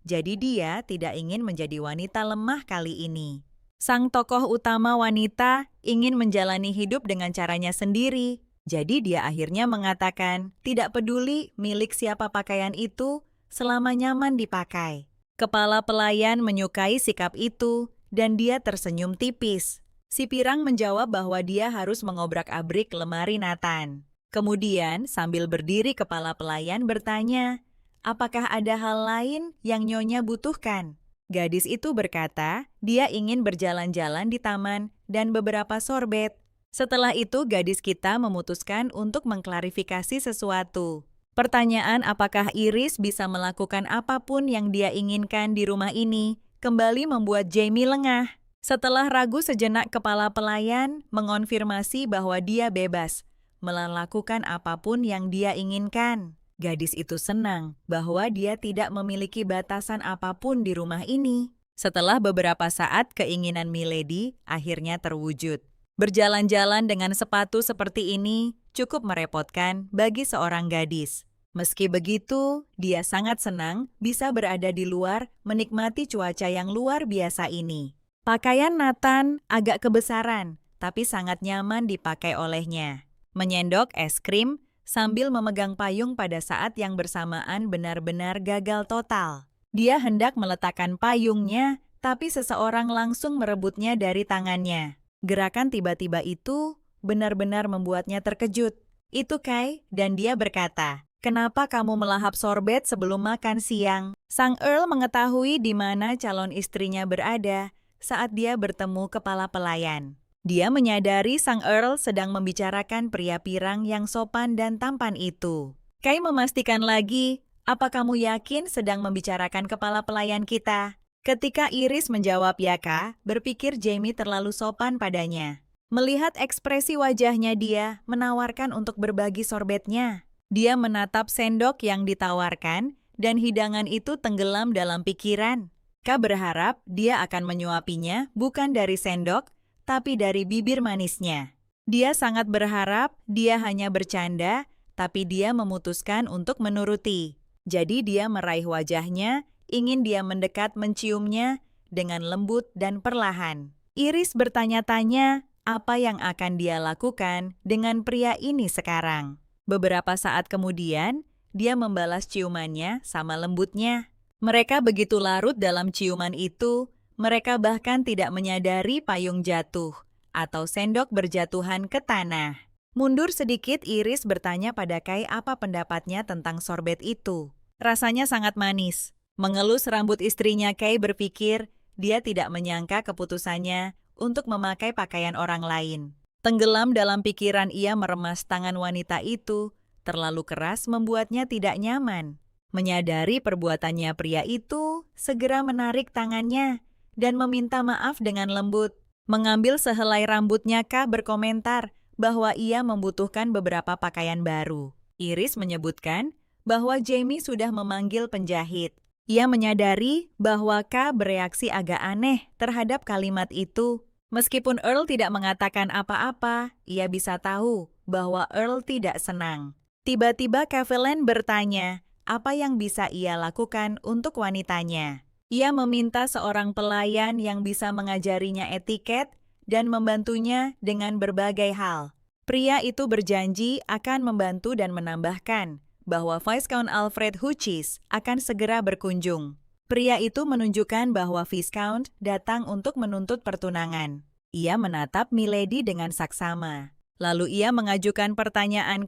Jadi dia tidak ingin menjadi wanita lemah kali ini. Sang tokoh utama wanita ingin menjalani hidup dengan caranya sendiri. Jadi dia akhirnya mengatakan tidak peduli milik siapa pakaian itu selama nyaman dipakai. Kepala pelayan menyukai sikap itu dan dia tersenyum tipis. Si pirang menjawab bahwa dia harus mengobrak-abrik lemari Nathan. Kemudian sambil berdiri kepala pelayan bertanya, apakah ada hal lain yang Nyonya butuhkan? Gadis itu berkata dia ingin berjalan-jalan di taman dan beberapa sorbet. Setelah itu gadis kita memutuskan untuk mengklarifikasi sesuatu. Pertanyaan apakah Iris bisa melakukan apapun yang dia inginkan di rumah ini kembali membuat Jamie lengah. Setelah ragu sejenak kepala pelayan mengonfirmasi bahwa dia bebas melakukan apapun yang dia inginkan. Gadis itu senang bahwa dia tidak memiliki batasan apapun di rumah ini. Setelah beberapa saat keinginan Milady akhirnya terwujud. Berjalan-jalan dengan sepatu seperti ini cukup merepotkan bagi seorang gadis. Meski begitu, dia sangat senang bisa berada di luar menikmati cuaca yang luar biasa ini. Pakaian Nathan agak kebesaran, tapi sangat nyaman dipakai olehnya. Menyendok es krim sambil memegang payung pada saat yang bersamaan benar-benar gagal total. Dia hendak meletakkan payungnya, tapi seseorang langsung merebutnya dari tangannya. Gerakan tiba-tiba itu benar-benar membuatnya terkejut. Itu Kay, dan dia berkata, kenapa kamu melahap sorbet sebelum makan siang? Sang Earl mengetahui di mana calon istrinya berada saat dia bertemu kepala pelayan. Dia menyadari sang Earl sedang membicarakan pria pirang yang sopan dan tampan itu. Kay memastikan lagi Apa kamu yakin sedang membicarakan kepala pelayan kita? Ketika Iris menjawab ya kak, berpikir Jamie terlalu sopan padanya. Melihat ekspresi wajahnya dia menawarkan untuk berbagi sorbetnya. Dia menatap sendok yang ditawarkan dan hidangan itu tenggelam dalam pikiran. Kak berharap dia akan menyuapinya bukan dari sendok, tapi dari bibir manisnya. Dia sangat berharap dia hanya bercanda, tapi dia memutuskan untuk menuruti. Jadi dia meraih wajahnya, ingin dia mendekat menciumnya dengan lembut dan perlahan. Iris bertanya-tanya apa yang akan dia lakukan dengan pria ini sekarang. Beberapa saat kemudian, dia membalas ciumannya sama lembutnya. Mereka begitu larut dalam ciuman itu, mereka bahkan tidak menyadari payung jatuh atau sendok berjatuhan ke tanah. Mundur sedikit, Iris bertanya pada Kai apa pendapatnya tentang sorbet itu. Rasanya sangat manis. Mengelus rambut istrinya, Kai berpikir dia tidak menyangka keputusannya untuk memakai pakaian orang lain. Tenggelam dalam pikiran, ia meremas tangan wanita itu, terlalu keras membuatnya tidak nyaman. Menyadari perbuatannya, pria itu segera menarik tangannya dan meminta maaf dengan lembut. Mengambil sehelai rambutnya, Kak berkomentar bahwa ia membutuhkan beberapa pakaian baru. Iris menyebutkan bahwa Jamie sudah memanggil penjahit. Ia menyadari bahwa Kak bereaksi agak aneh terhadap kalimat itu. Meskipun Earl tidak mengatakan apa-apa, ia bisa tahu bahwa Earl tidak senang. Tiba-tiba Cavelain bertanya apa yang bisa ia lakukan untuk wanitanya. Ia meminta seorang pelayan yang bisa mengajarinya etiket dan membantunya dengan berbagai hal. Pria itu berjanji akan membantu dan menambahkan bahwa Viscount Alfred Hughes akan segera berkunjung. Pria itu menunjukkan bahwa Viscount datang untuk menuntut pertunangan. Ia menatap Milady dengan saksama. Lalu ia mengajukan pertanyaan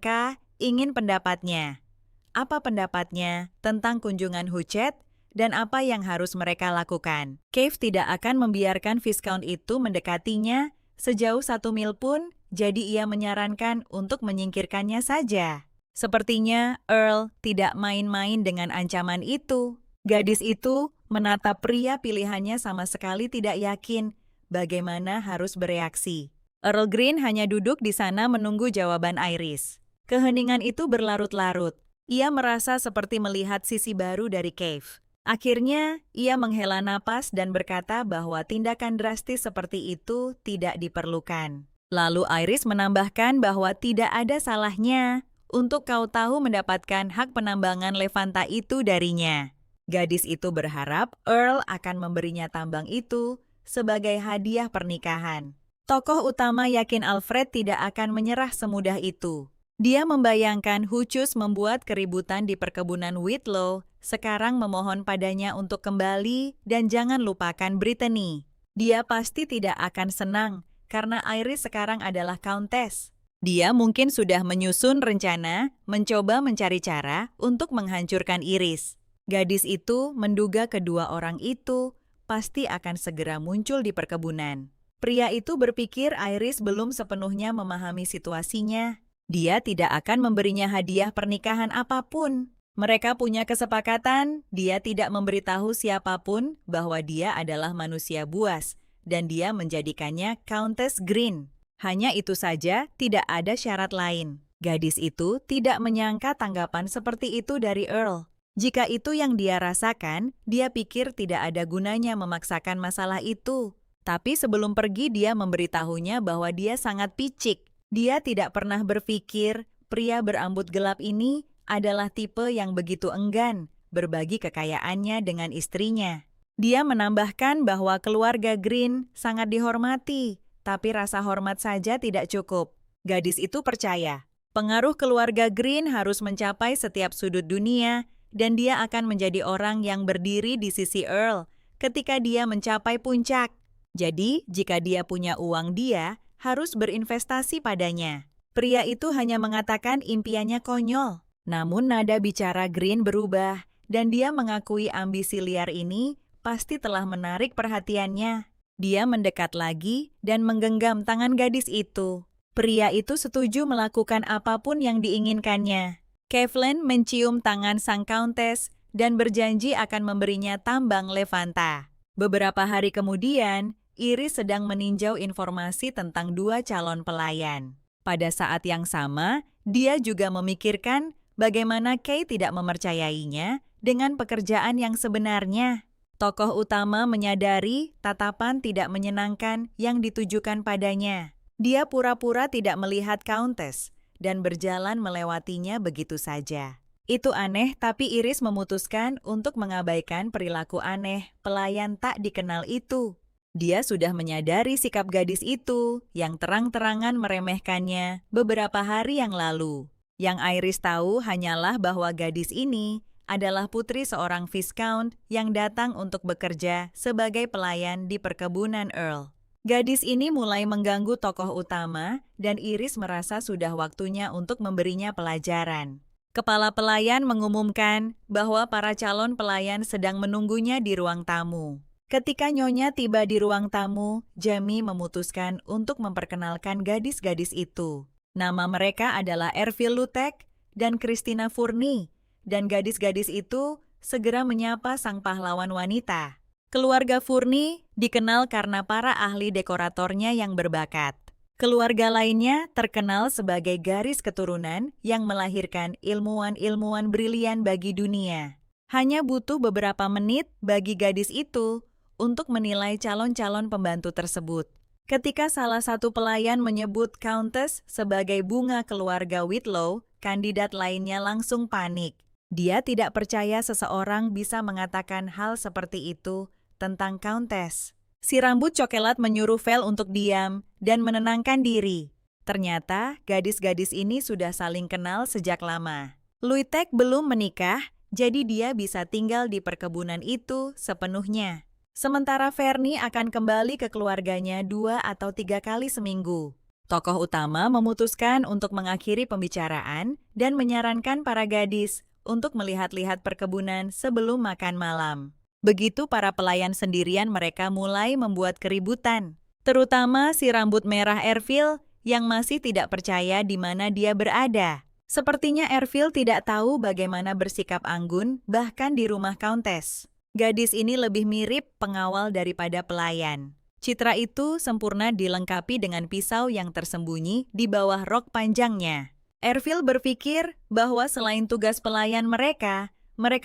ingin pendapatnya. Apa pendapatnya tentang kunjungan Hughes dan apa yang harus mereka lakukan? Cave tidak akan membiarkan Viscount itu mendekatinya sejauh 1 mil pun, jadi ia menyarankan untuk menyingkirkannya saja. Sepertinya Earl tidak main-main dengan ancaman itu. Gadis itu menatap pria pilihannya sama sekali tidak yakin bagaimana harus bereaksi. Earl Green hanya duduk di sana menunggu jawaban Iris. Keheningan itu berlarut-larut. Ia merasa seperti melihat sisi baru dari Cave. Akhirnya, ia menghela napas dan berkata bahwa tindakan drastis seperti itu tidak diperlukan. Lalu Iris menambahkan bahwa tidak ada salahnya untuk kau tahu mendapatkan hak penambangan Levanta itu darinya. Gadis itu berharap Earl akan memberinya tambang itu sebagai hadiah pernikahan. Tokoh utama yakin Alfred tidak akan menyerah semudah itu. Dia membayangkan Hughes membuat keributan di perkebunan Whitlow, sekarang memohon padanya untuk kembali dan jangan lupakan Brittany. Dia pasti tidak akan senang karena Iris sekarang adalah Countess. Dia mungkin sudah menyusun rencana, mencoba mencari cara untuk menghancurkan Iris. Gadis itu menduga kedua orang itu pasti akan segera muncul di perkebunan. Pria itu berpikir Iris belum sepenuhnya memahami situasinya. Dia tidak akan memberinya hadiah pernikahan apapun. Mereka punya kesepakatan, dia tidak memberitahu siapapun bahwa dia adalah manusia buas, dan dia menjadikannya Countess Green. Hanya itu saja, tidak ada syarat lain. Gadis itu tidak menyangka tanggapan seperti itu dari Earl. Jika itu yang dia rasakan, dia pikir tidak ada gunanya memaksakan masalah itu. Tapi sebelum pergi dia memberitahunya bahwa dia sangat picik. Dia tidak pernah berpikir pria berambut gelap ini adalah tipe yang begitu enggan berbagi kekayaannya dengan istrinya. Dia menambahkan bahwa keluarga Green sangat dihormati, tapi rasa hormat saja tidak cukup. Gadis itu percaya, pengaruh keluarga Green harus mencapai setiap sudut dunia, dan dia akan menjadi orang yang berdiri di sisi Earl ketika dia mencapai puncak. Jadi, jika dia punya uang, dia harus berinvestasi padanya. Pria itu hanya mengatakan impiannya konyol. Namun nada bicara Green berubah, dan dia mengakui ambisi liar ini pasti telah menarik perhatiannya. Dia mendekat lagi dan menggenggam tangan gadis itu. Pria itu setuju melakukan apapun yang diinginkannya. Kevlin mencium tangan sang Countess dan berjanji akan memberinya tambang Levanta. Beberapa hari kemudian, Iris sedang meninjau informasi tentang dua calon pelayan. Pada saat yang sama, dia juga memikirkan bagaimana Kay tidak mempercayainya dengan pekerjaan yang sebenarnya. Tokoh utama menyadari tatapan tidak menyenangkan yang ditujukan padanya. Dia pura-pura tidak melihat Countess dan berjalan melewatinya begitu saja. Itu aneh, tapi Iris memutuskan untuk mengabaikan perilaku aneh pelayan tak dikenal itu. Dia sudah menyadari sikap gadis itu yang terang-terangan meremehkannya beberapa hari yang lalu. Yang Iris tahu hanyalah bahwa gadis ini adalah putri seorang Viscount yang datang untuk bekerja sebagai pelayan di perkebunan Earl. Gadis ini mulai mengganggu tokoh utama dan Iris merasa sudah waktunya untuk memberinya pelajaran. Kepala pelayan mengumumkan bahwa para calon pelayan sedang menunggunya di ruang tamu. Ketika Nyonya tiba di ruang tamu, Jamie memutuskan untuk memperkenalkan gadis-gadis itu. Nama mereka adalah Ervil Lutek dan Christina Furni, dan gadis-gadis itu segera menyapa sang pahlawan wanita. Keluarga Furni dikenal karena para ahli dekoratornya yang berbakat. Keluarga lainnya terkenal sebagai garis keturunan yang melahirkan ilmuwan-ilmuwan brilian bagi dunia. Hanya butuh beberapa menit bagi gadis itu untuk menilai calon-calon pembantu tersebut. Ketika salah satu pelayan menyebut Countess sebagai bunga keluarga Whitlow, kandidat lainnya langsung panik. Dia tidak percaya seseorang bisa mengatakan hal seperti itu tentang Countess. Si rambut coklat menyuruh Vel untuk diam dan menenangkan diri. Ternyata gadis-gadis ini sudah saling kenal sejak lama. Lutek belum menikah, jadi dia bisa tinggal di perkebunan itu sepenuhnya. Sementara Fernie akan kembali ke keluarganya 2 atau 3 kali seminggu. Tokoh utama memutuskan untuk mengakhiri pembicaraan dan menyarankan para gadis untuk melihat-lihat perkebunan sebelum makan malam. Begitu para pelayan sendirian mereka mulai membuat keributan. Terutama si rambut merah Ervil yang masih tidak percaya di mana dia berada. Sepertinya Ervil tidak tahu bagaimana bersikap anggun bahkan di rumah Countess. Gadis ini lebih mirip pengawal daripada pelayan. Citra itu sempurna dilengkapi dengan pisau yang tersembunyi di bawah rok panjangnya. Ervil berpikir bahwa selain tugas pelayan mereka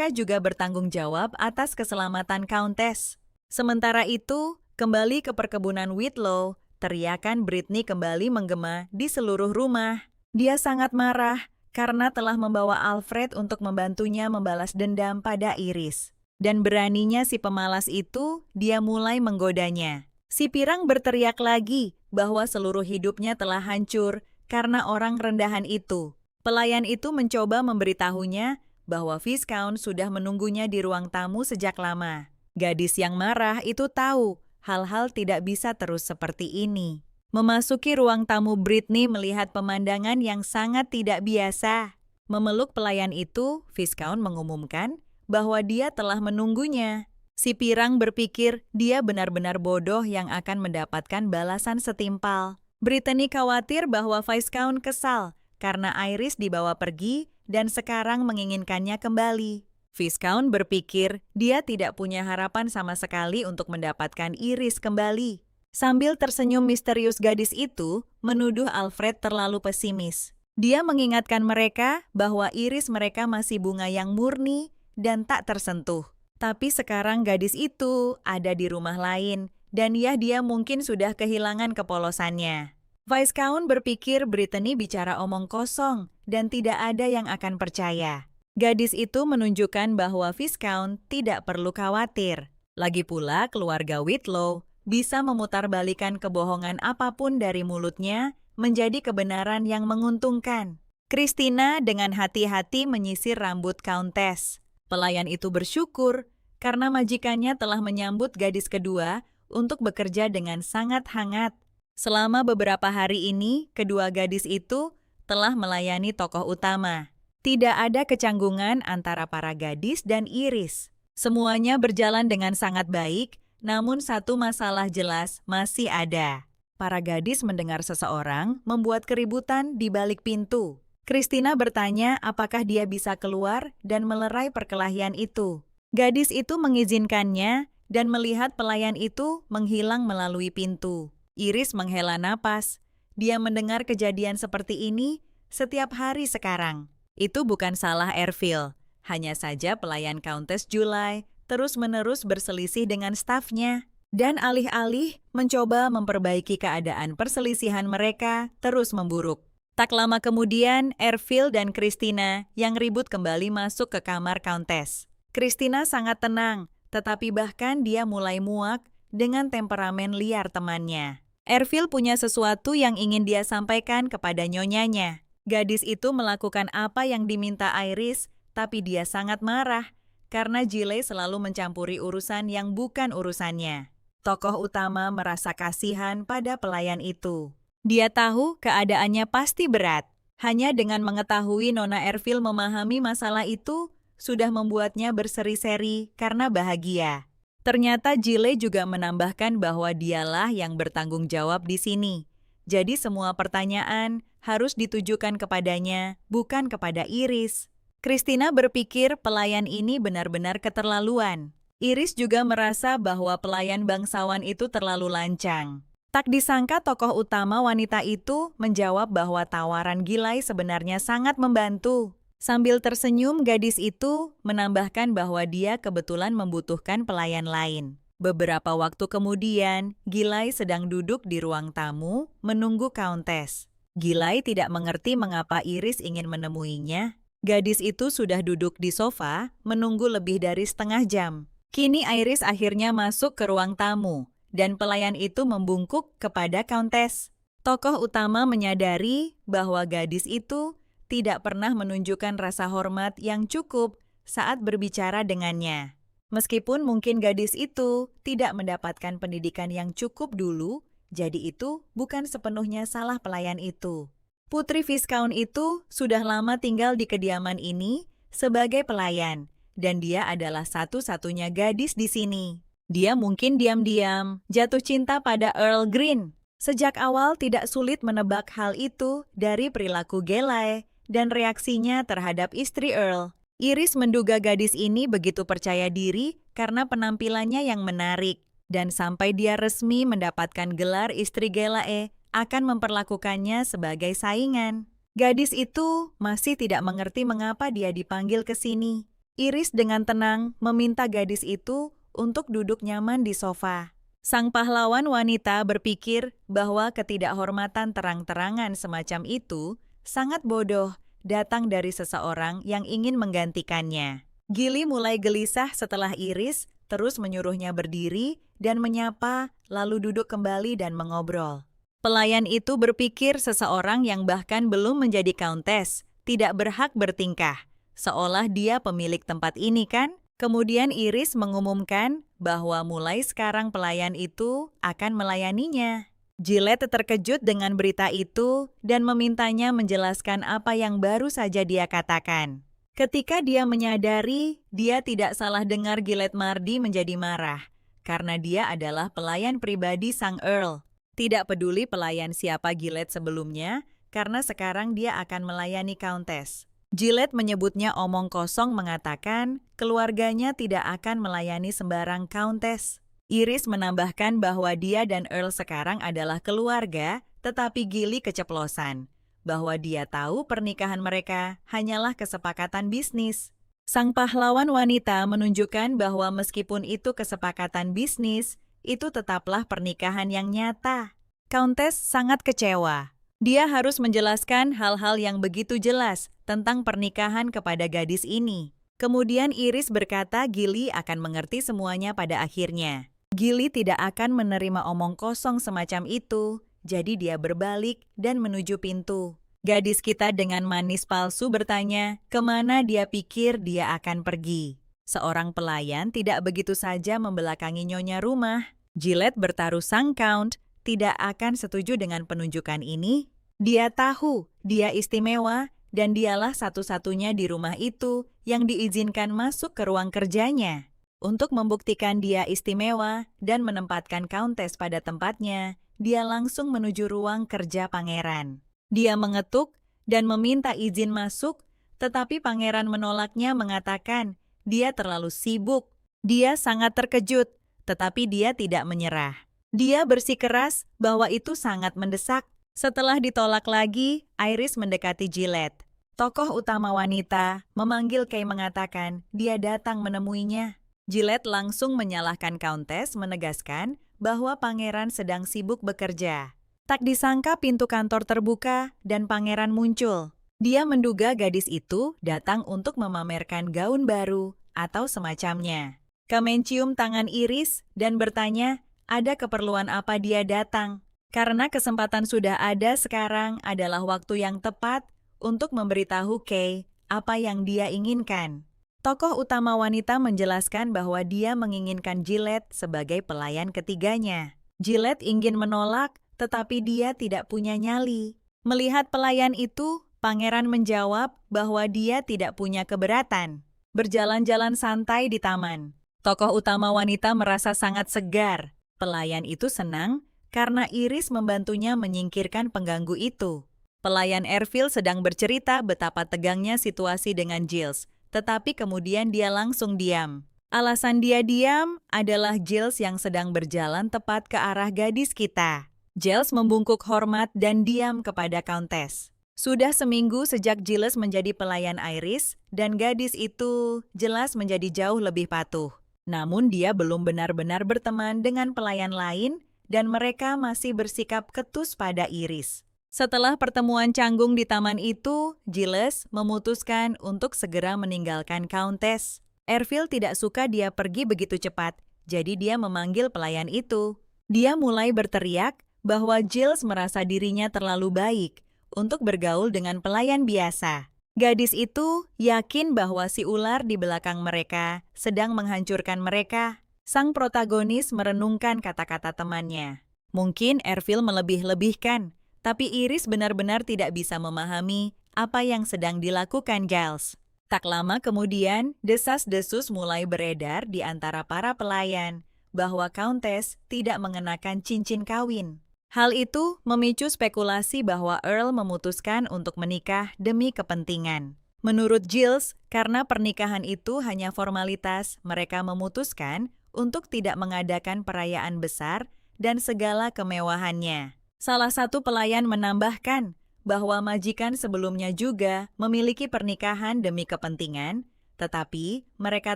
juga bertanggung jawab atas keselamatan Countess. Sementara itu, kembali ke perkebunan Whitlow, teriakan Britney kembali menggema di seluruh rumah. Dia sangat marah karena telah membawa Alfred untuk membantunya membalas dendam pada Iris. Dan beraninya si pemalas itu, dia mulai menggodanya. Si pirang berteriak lagi bahwa seluruh hidupnya telah hancur karena orang rendahan itu. Pelayan itu mencoba memberitahunya bahwa Viscount sudah menunggunya di ruang tamu sejak lama. Gadis yang marah itu tahu hal-hal tidak bisa terus seperti ini. Memasuki ruang tamu, Britney melihat pemandangan yang sangat tidak biasa. Memeluk pelayan itu, Viscount mengumumkan bahwa dia telah menunggunya. Si pirang berpikir dia benar-benar bodoh yang akan mendapatkan balasan setimpal. Brittany khawatir bahwa Viscount kesal karena Iris dibawa pergi dan sekarang menginginkannya kembali. Viscount berpikir dia tidak punya harapan sama sekali untuk mendapatkan Iris kembali. Sambil tersenyum misterius, gadis itu menuduh Alfred terlalu pesimis. Dia mengingatkan mereka bahwa Iris mereka masih bunga yang murni dan tak tersentuh. Tapi sekarang gadis itu ada di rumah lain dan dia mungkin sudah kehilangan kepolosannya. Viscount berpikir Brittany bicara omong kosong dan tidak ada yang akan percaya. Gadis itu menunjukkan bahwa Viscount tidak perlu khawatir. Lagi pula keluarga Whitlow bisa memutarbalikan kebohongan apapun dari mulutnya menjadi kebenaran yang menguntungkan. Christina dengan hati-hati menyisir rambut Countess. Pelayan itu bersyukur karena majikannya telah menyambut gadis kedua untuk bekerja dengan sangat hangat. Selama beberapa hari ini, kedua gadis itu telah melayani tokoh utama. Tidak ada kecanggungan antara para gadis dan Iris. Semuanya berjalan dengan sangat baik, namun satu masalah jelas masih ada. Para gadis mendengar seseorang membuat keributan di balik pintu. Christina bertanya apakah dia bisa keluar dan melerai perkelahian itu. Gadis itu mengizinkannya dan melihat pelayan itu menghilang melalui pintu. Iris menghela napas. Dia mendengar kejadian seperti ini setiap hari sekarang. Itu bukan salah Ervil. Hanya saja pelayan Countess July terus-menerus berselisih dengan stafnya. Dan alih-alih mencoba memperbaiki keadaan, perselisihan mereka terus memburuk. Tak lama kemudian, Ervil dan Christina yang ribut kembali masuk ke kamar Countess. Christina sangat tenang, tetapi bahkan dia mulai muak dengan temperamen liar temannya. Ervil punya sesuatu yang ingin dia sampaikan kepada nyonyanya. Gadis itu melakukan apa yang diminta Iris, tapi dia sangat marah karena Gilly selalu mencampuri urusan yang bukan urusannya. Tokoh utama merasa kasihan pada pelayan itu. Dia tahu keadaannya pasti berat. Hanya dengan mengetahui Nona Ervil memahami masalah itu, sudah membuatnya berseri-seri karena bahagia. Ternyata Gilly juga menambahkan bahwa dialah yang bertanggung jawab di sini. Jadi semua pertanyaan harus ditujukan kepadanya, bukan kepada Iris. Christina berpikir pelayan ini benar-benar keterlaluan. Iris juga merasa bahwa pelayan bangsawan itu terlalu lancang. Tak disangka tokoh utama wanita itu menjawab bahwa tawaran Gilly sebenarnya sangat membantu. Sambil tersenyum, gadis itu menambahkan bahwa dia kebetulan membutuhkan pelayan lain. Beberapa waktu kemudian, Gilly sedang duduk di ruang tamu menunggu Countess. Gilly tidak mengerti mengapa Iris ingin menemuinya. Gadis itu sudah duduk di sofa menunggu lebih dari setengah jam. Kini Iris akhirnya masuk ke ruang tamu, dan pelayan itu membungkuk kepada Countess. Tokoh utama menyadari bahwa gadis itu tidak pernah menunjukkan rasa hormat yang cukup saat berbicara dengannya. Meskipun mungkin gadis itu tidak mendapatkan pendidikan yang cukup dulu, jadi itu bukan sepenuhnya salah pelayan itu. Putri Viscount itu sudah lama tinggal di kediaman ini sebagai pelayan, dan dia adalah satu-satunya gadis di sini. Dia mungkin diam-diam jatuh cinta pada Earl Green. Sejak awal tidak sulit menebak hal itu dari perilaku Gilly dan reaksinya terhadap istri Earl. Iris menduga gadis ini begitu percaya diri karena penampilannya yang menarik, dan sampai dia resmi mendapatkan gelar istri Gilly akan memperlakukannya sebagai saingan. Gadis itu masih tidak mengerti mengapa dia dipanggil ke sini. Iris dengan tenang meminta gadis itu untuk duduk nyaman di sofa. Sang pahlawan wanita berpikir bahwa ketidakhormatan terang-terangan semacam itu sangat bodoh datang dari seseorang yang ingin menggantikannya. Gilly mulai gelisah setelah Iris terus menyuruhnya berdiri dan menyapa, lalu duduk kembali dan mengobrol. Pelayan itu berpikir seseorang yang bahkan belum menjadi Countess tidak berhak bertingkah, seolah dia pemilik tempat ini kan? Kemudian Iris mengumumkan bahwa mulai sekarang pelayan itu akan melayaninya. Gillette terkejut dengan berita itu dan memintanya menjelaskan apa yang baru saja dia katakan. Ketika dia menyadari, dia tidak salah dengar Gillette Mardy menjadi marah, karena dia adalah pelayan pribadi sang Earl. Tidak peduli pelayan siapa Gillette sebelumnya, karena sekarang dia akan melayani Countess. Gillette menyebutnya omong kosong mengatakan keluarganya tidak akan melayani sembarang Countess. Iris menambahkan bahwa dia dan Earl sekarang adalah keluarga, tetapi Gilly keceplosan. Bahwa dia tahu pernikahan mereka hanyalah kesepakatan bisnis. Sang pahlawan wanita menunjukkan bahwa meskipun itu kesepakatan bisnis, itu tetaplah pernikahan yang nyata. Countess sangat kecewa. Dia harus menjelaskan hal-hal yang begitu jelas tentang pernikahan kepada gadis ini. Kemudian Iris berkata Gilly akan mengerti semuanya pada akhirnya. Gilly tidak akan menerima omong kosong semacam itu, jadi dia berbalik dan menuju pintu. Gadis kita dengan manis palsu bertanya, kemana dia pikir dia akan pergi. Seorang pelayan tidak begitu saja membelakangi nyonya rumah. Gillette bertaruh sang Count tidak akan setuju dengan penunjukan ini. Dia tahu dia istimewa dan dialah satu-satunya di rumah itu yang diizinkan masuk ke ruang kerjanya. Untuk membuktikan dia istimewa dan menempatkan Countess pada tempatnya, dia langsung menuju ruang kerja pangeran. Dia mengetuk dan meminta izin masuk, tetapi pangeran menolaknya mengatakan dia terlalu sibuk. Dia sangat terkejut, tetapi dia tidak menyerah. Dia bersikeras bahwa itu sangat mendesak. Setelah ditolak lagi, Iris mendekati Gillette. Tokoh utama wanita memanggil Kay mengatakan dia datang menemuinya. Gillette langsung menyalahkan Countess menegaskan bahwa pangeran sedang sibuk bekerja. Tak disangka pintu kantor terbuka dan pangeran muncul. Dia menduga gadis itu datang untuk memamerkan gaun baru atau semacamnya. Kay mencium tangan Iris dan bertanya ada keperluan apa dia datang. Karena kesempatan sudah ada sekarang adalah waktu yang tepat untuk memberitahu Kay apa yang dia inginkan. Tokoh utama wanita menjelaskan bahwa dia menginginkan Gillette sebagai pelayan ketiganya. Gillette ingin menolak, tetapi dia tidak punya nyali. Melihat pelayan itu, pangeran menjawab bahwa dia tidak punya keberatan. Berjalan-jalan santai di taman. Tokoh utama wanita merasa sangat segar. Pelayan itu senang karena Iris membantunya menyingkirkan pengganggu itu. Pelayan Ervil sedang bercerita betapa tegangnya situasi dengan Giles, tetapi kemudian dia langsung diam. Alasan dia diam adalah Giles yang sedang berjalan tepat ke arah gadis kita. Giles membungkuk hormat dan diam kepada Countess. Sudah seminggu sejak Giles menjadi pelayan Iris, dan gadis itu jelas menjadi jauh lebih patuh. Namun dia belum benar-benar berteman dengan pelayan lain, dan mereka masih bersikap ketus pada Iris. Setelah pertemuan canggung di taman itu, Giles memutuskan untuk segera meninggalkan Countess. Ervil tidak suka dia pergi begitu cepat, jadi dia memanggil pelayan itu. Dia mulai berteriak bahwa Giles merasa dirinya terlalu baik untuk bergaul dengan pelayan biasa. Gadis itu yakin bahwa si ular di belakang mereka sedang menghancurkan mereka. Sang protagonis merenungkan kata-kata temannya. Mungkin Ervil melebih-lebihkan, tapi Iris benar-benar tidak bisa memahami apa yang sedang dilakukan Giles. Tak lama kemudian, desas-desus mulai beredar di antara para pelayan bahwa Countess tidak mengenakan cincin kawin. Hal itu memicu spekulasi bahwa Earl memutuskan untuk menikah demi kepentingan. Menurut Giles, karena pernikahan itu hanya formalitas, mereka memutuskan untuk tidak mengadakan perayaan besar dan segala kemewahannya. Salah satu pelayan menambahkan bahwa majikan sebelumnya juga memiliki pernikahan demi kepentingan, tetapi mereka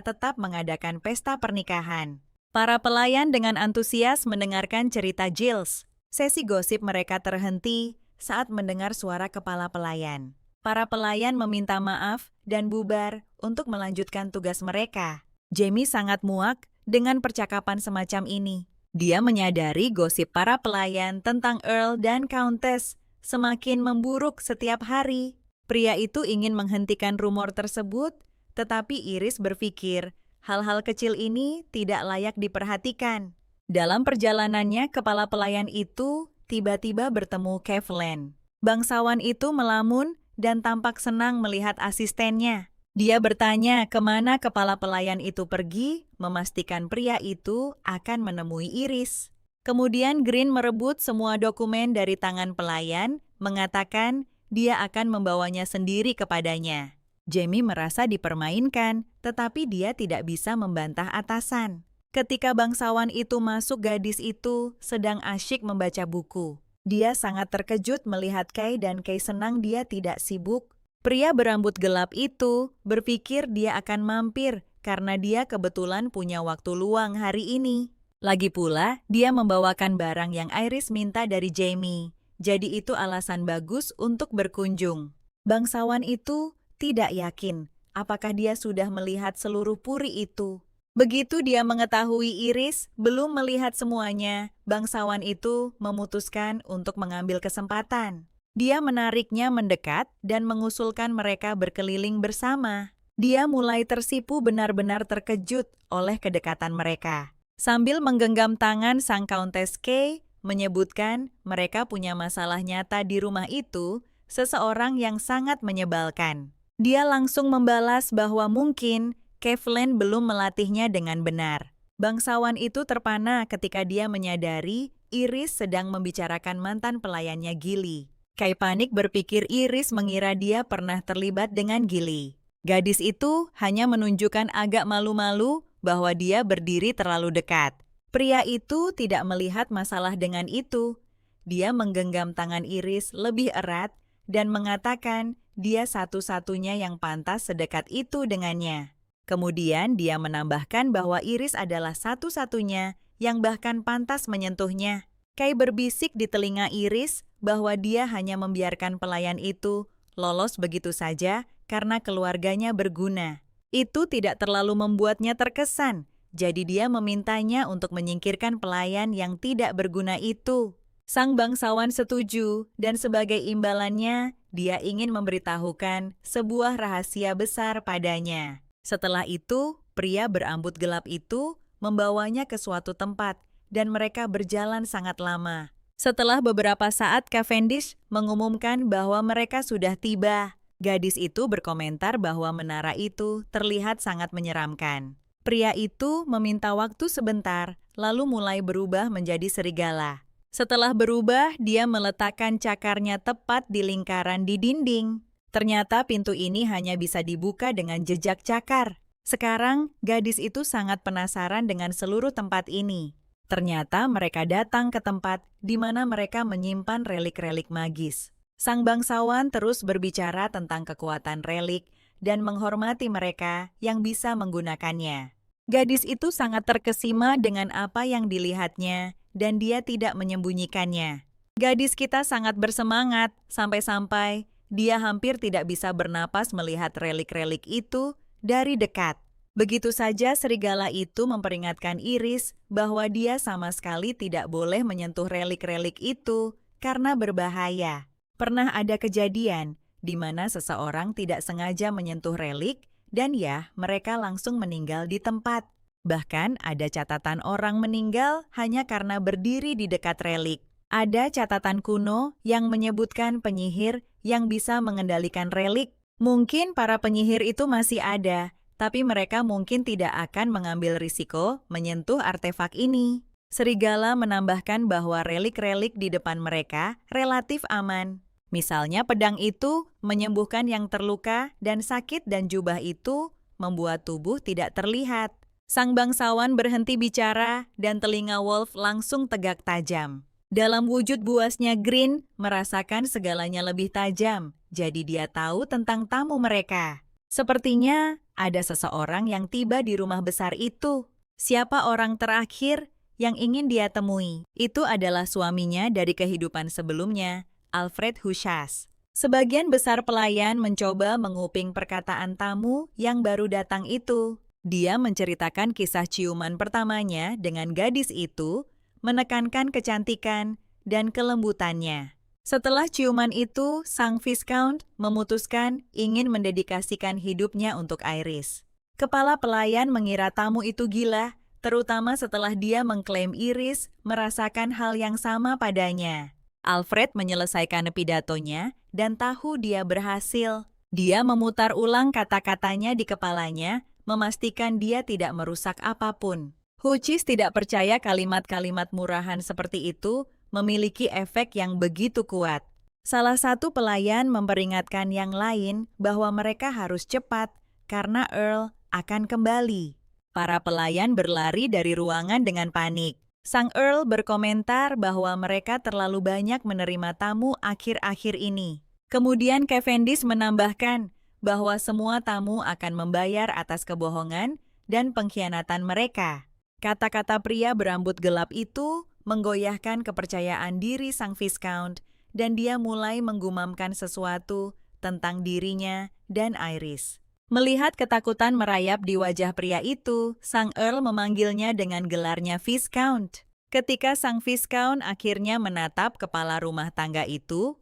tetap mengadakan pesta pernikahan. Para pelayan dengan antusias mendengarkan cerita Giles. Sesi gosip mereka terhenti saat mendengar suara kepala pelayan. Para pelayan meminta maaf dan bubar untuk melanjutkan tugas mereka. Jamie sangat muak dengan percakapan semacam ini. Dia menyadari gosip para pelayan tentang Earl dan Countess semakin memburuk setiap hari. Pria itu ingin menghentikan rumor tersebut, tetapi Iris berpikir hal-hal kecil ini tidak layak diperhatikan. Dalam perjalanannya, kepala pelayan itu tiba-tiba bertemu Kevlen. Bangsawan itu melamun dan tampak senang melihat asistennya. Dia bertanya kemana kepala pelayan itu pergi, memastikan pria itu akan menemui Iris. Kemudian Green merebut semua dokumen dari tangan pelayan, mengatakan dia akan membawanya sendiri kepadanya. Jamie merasa dipermainkan, tetapi dia tidak bisa membantah atasan. Ketika bangsawan itu masuk, gadis itu sedang asyik membaca buku. Dia sangat terkejut melihat Kay dan Kay senang dia tidak sibuk. Pria berambut gelap itu berpikir dia akan mampir karena dia kebetulan punya waktu luang hari ini. Lagi pula, dia membawakan barang yang Iris minta dari Jamie. Jadi itu alasan bagus untuk berkunjung. Bangsawan itu tidak yakin apakah dia sudah melihat seluruh puri itu. Begitu dia mengetahui Iris belum melihat semuanya, bangsawan itu memutuskan untuk mengambil kesempatan. Dia menariknya mendekat dan mengusulkan mereka berkeliling bersama. Dia mulai tersipu, benar-benar terkejut oleh kedekatan mereka. Sambil menggenggam tangan, sang Countess Kay menyebutkan mereka punya masalah nyata di rumah itu, seseorang yang sangat menyebalkan. Dia langsung membalas bahwa mungkin Kevlen belum melatihnya dengan benar. Bangsawan itu terpana ketika dia menyadari Iris sedang membicarakan mantan pelayannya Gilly. Kai panik berpikir Iris mengira dia pernah terlibat dengan Gilly. Gadis itu hanya menunjukkan agak malu-malu bahwa dia berdiri terlalu dekat. Pria itu tidak melihat masalah dengan itu. Dia menggenggam tangan Iris lebih erat dan mengatakan dia satu-satunya yang pantas sedekat itu dengannya. Kemudian dia menambahkan bahwa Iris adalah satu-satunya yang bahkan pantas menyentuhnya. Kai berbisik di telinga Iris bahwa dia hanya membiarkan pelayan itu lolos begitu saja karena keluarganya berguna. Itu tidak terlalu membuatnya terkesan, jadi dia memintanya untuk menyingkirkan pelayan yang tidak berguna itu. Sang bangsawan setuju, dan sebagai imbalannya, dia ingin memberitahukan sebuah rahasia besar padanya. Setelah itu, pria berambut gelap itu membawanya ke suatu tempat, dan mereka berjalan sangat lama. Setelah beberapa saat, Cavendish mengumumkan bahwa mereka sudah tiba. Gadis itu berkomentar bahwa menara itu terlihat sangat menyeramkan. Pria itu meminta waktu sebentar, lalu mulai berubah menjadi serigala. Setelah berubah, dia meletakkan cakarnya tepat di lingkaran di dinding. Ternyata pintu ini hanya bisa dibuka dengan jejak cakar. Sekarang, gadis itu sangat penasaran dengan seluruh tempat ini. Ternyata mereka datang ke tempat di mana mereka menyimpan relik-relik magis. Sang bangsawan terus berbicara tentang kekuatan relik dan menghormati mereka yang bisa menggunakannya. Gadis itu sangat terkesima dengan apa yang dilihatnya dan dia tidak menyembunyikannya. Gadis kita sangat bersemangat sampai-sampai dia hampir tidak bisa bernapas melihat relik-relik itu dari dekat. Begitu saja serigala itu memperingatkan Iris bahwa dia sama sekali tidak boleh menyentuh relik-relik itu karena berbahaya. Pernah ada kejadian di mana seseorang tidak sengaja menyentuh relik dan mereka langsung meninggal di tempat. Bahkan ada catatan orang meninggal hanya karena berdiri di dekat relik. Ada catatan kuno yang menyebutkan penyihir yang bisa mengendalikan relik. Mungkin para penyihir itu masih ada, tapi mereka mungkin tidak akan mengambil risiko menyentuh artefak ini. Serigala menambahkan bahwa relik-relik di depan mereka relatif aman. Misalnya pedang itu menyembuhkan yang terluka dan sakit dan jubah itu membuat tubuh tidak terlihat. Sang bangsawan berhenti bicara dan telinga Wolf langsung tegak tajam. Dalam wujud buasnya Green merasakan segalanya lebih tajam, jadi dia tahu tentang tamu mereka. Sepertinya ada seseorang yang tiba di rumah besar itu. Siapa orang terakhir yang ingin dia temui? Itu adalah suaminya dari kehidupan sebelumnya, Alfred Hushas. Sebagian besar pelayan mencoba menguping perkataan tamu yang baru datang itu. Dia menceritakan kisah ciuman pertamanya dengan gadis itu, menekankan kecantikan dan kelembutannya. Setelah ciuman itu, sang Viscount memutuskan ingin mendedikasikan hidupnya untuk Iris. Kepala pelayan mengira tamu itu gila, terutama setelah dia mengklaim Iris merasakan hal yang sama padanya. Alfred menyelesaikan pidatonya dan tahu dia berhasil. Dia memutar ulang kata-katanya di kepalanya, memastikan dia tidak merusak apapun. Huchis tidak percaya kalimat-kalimat murahan seperti itu memiliki efek yang begitu kuat. Salah satu pelayan memperingatkan yang lain bahwa mereka harus cepat karena Earl akan kembali. Para pelayan berlari dari ruangan dengan panik. Sang Earl berkomentar bahwa mereka terlalu banyak menerima tamu akhir-akhir ini. Kemudian Cavendish menambahkan bahwa semua tamu akan membayar atas kebohongan dan pengkhianatan mereka. Kata-kata pria berambut gelap itu menggoyahkan kepercayaan diri sang Viscount dan dia mulai menggumamkan sesuatu tentang dirinya dan Iris. Melihat ketakutan merayap di wajah pria itu, sang Earl memanggilnya dengan gelarnya Viscount. Ketika sang Viscount akhirnya menatap kepala rumah tangga itu,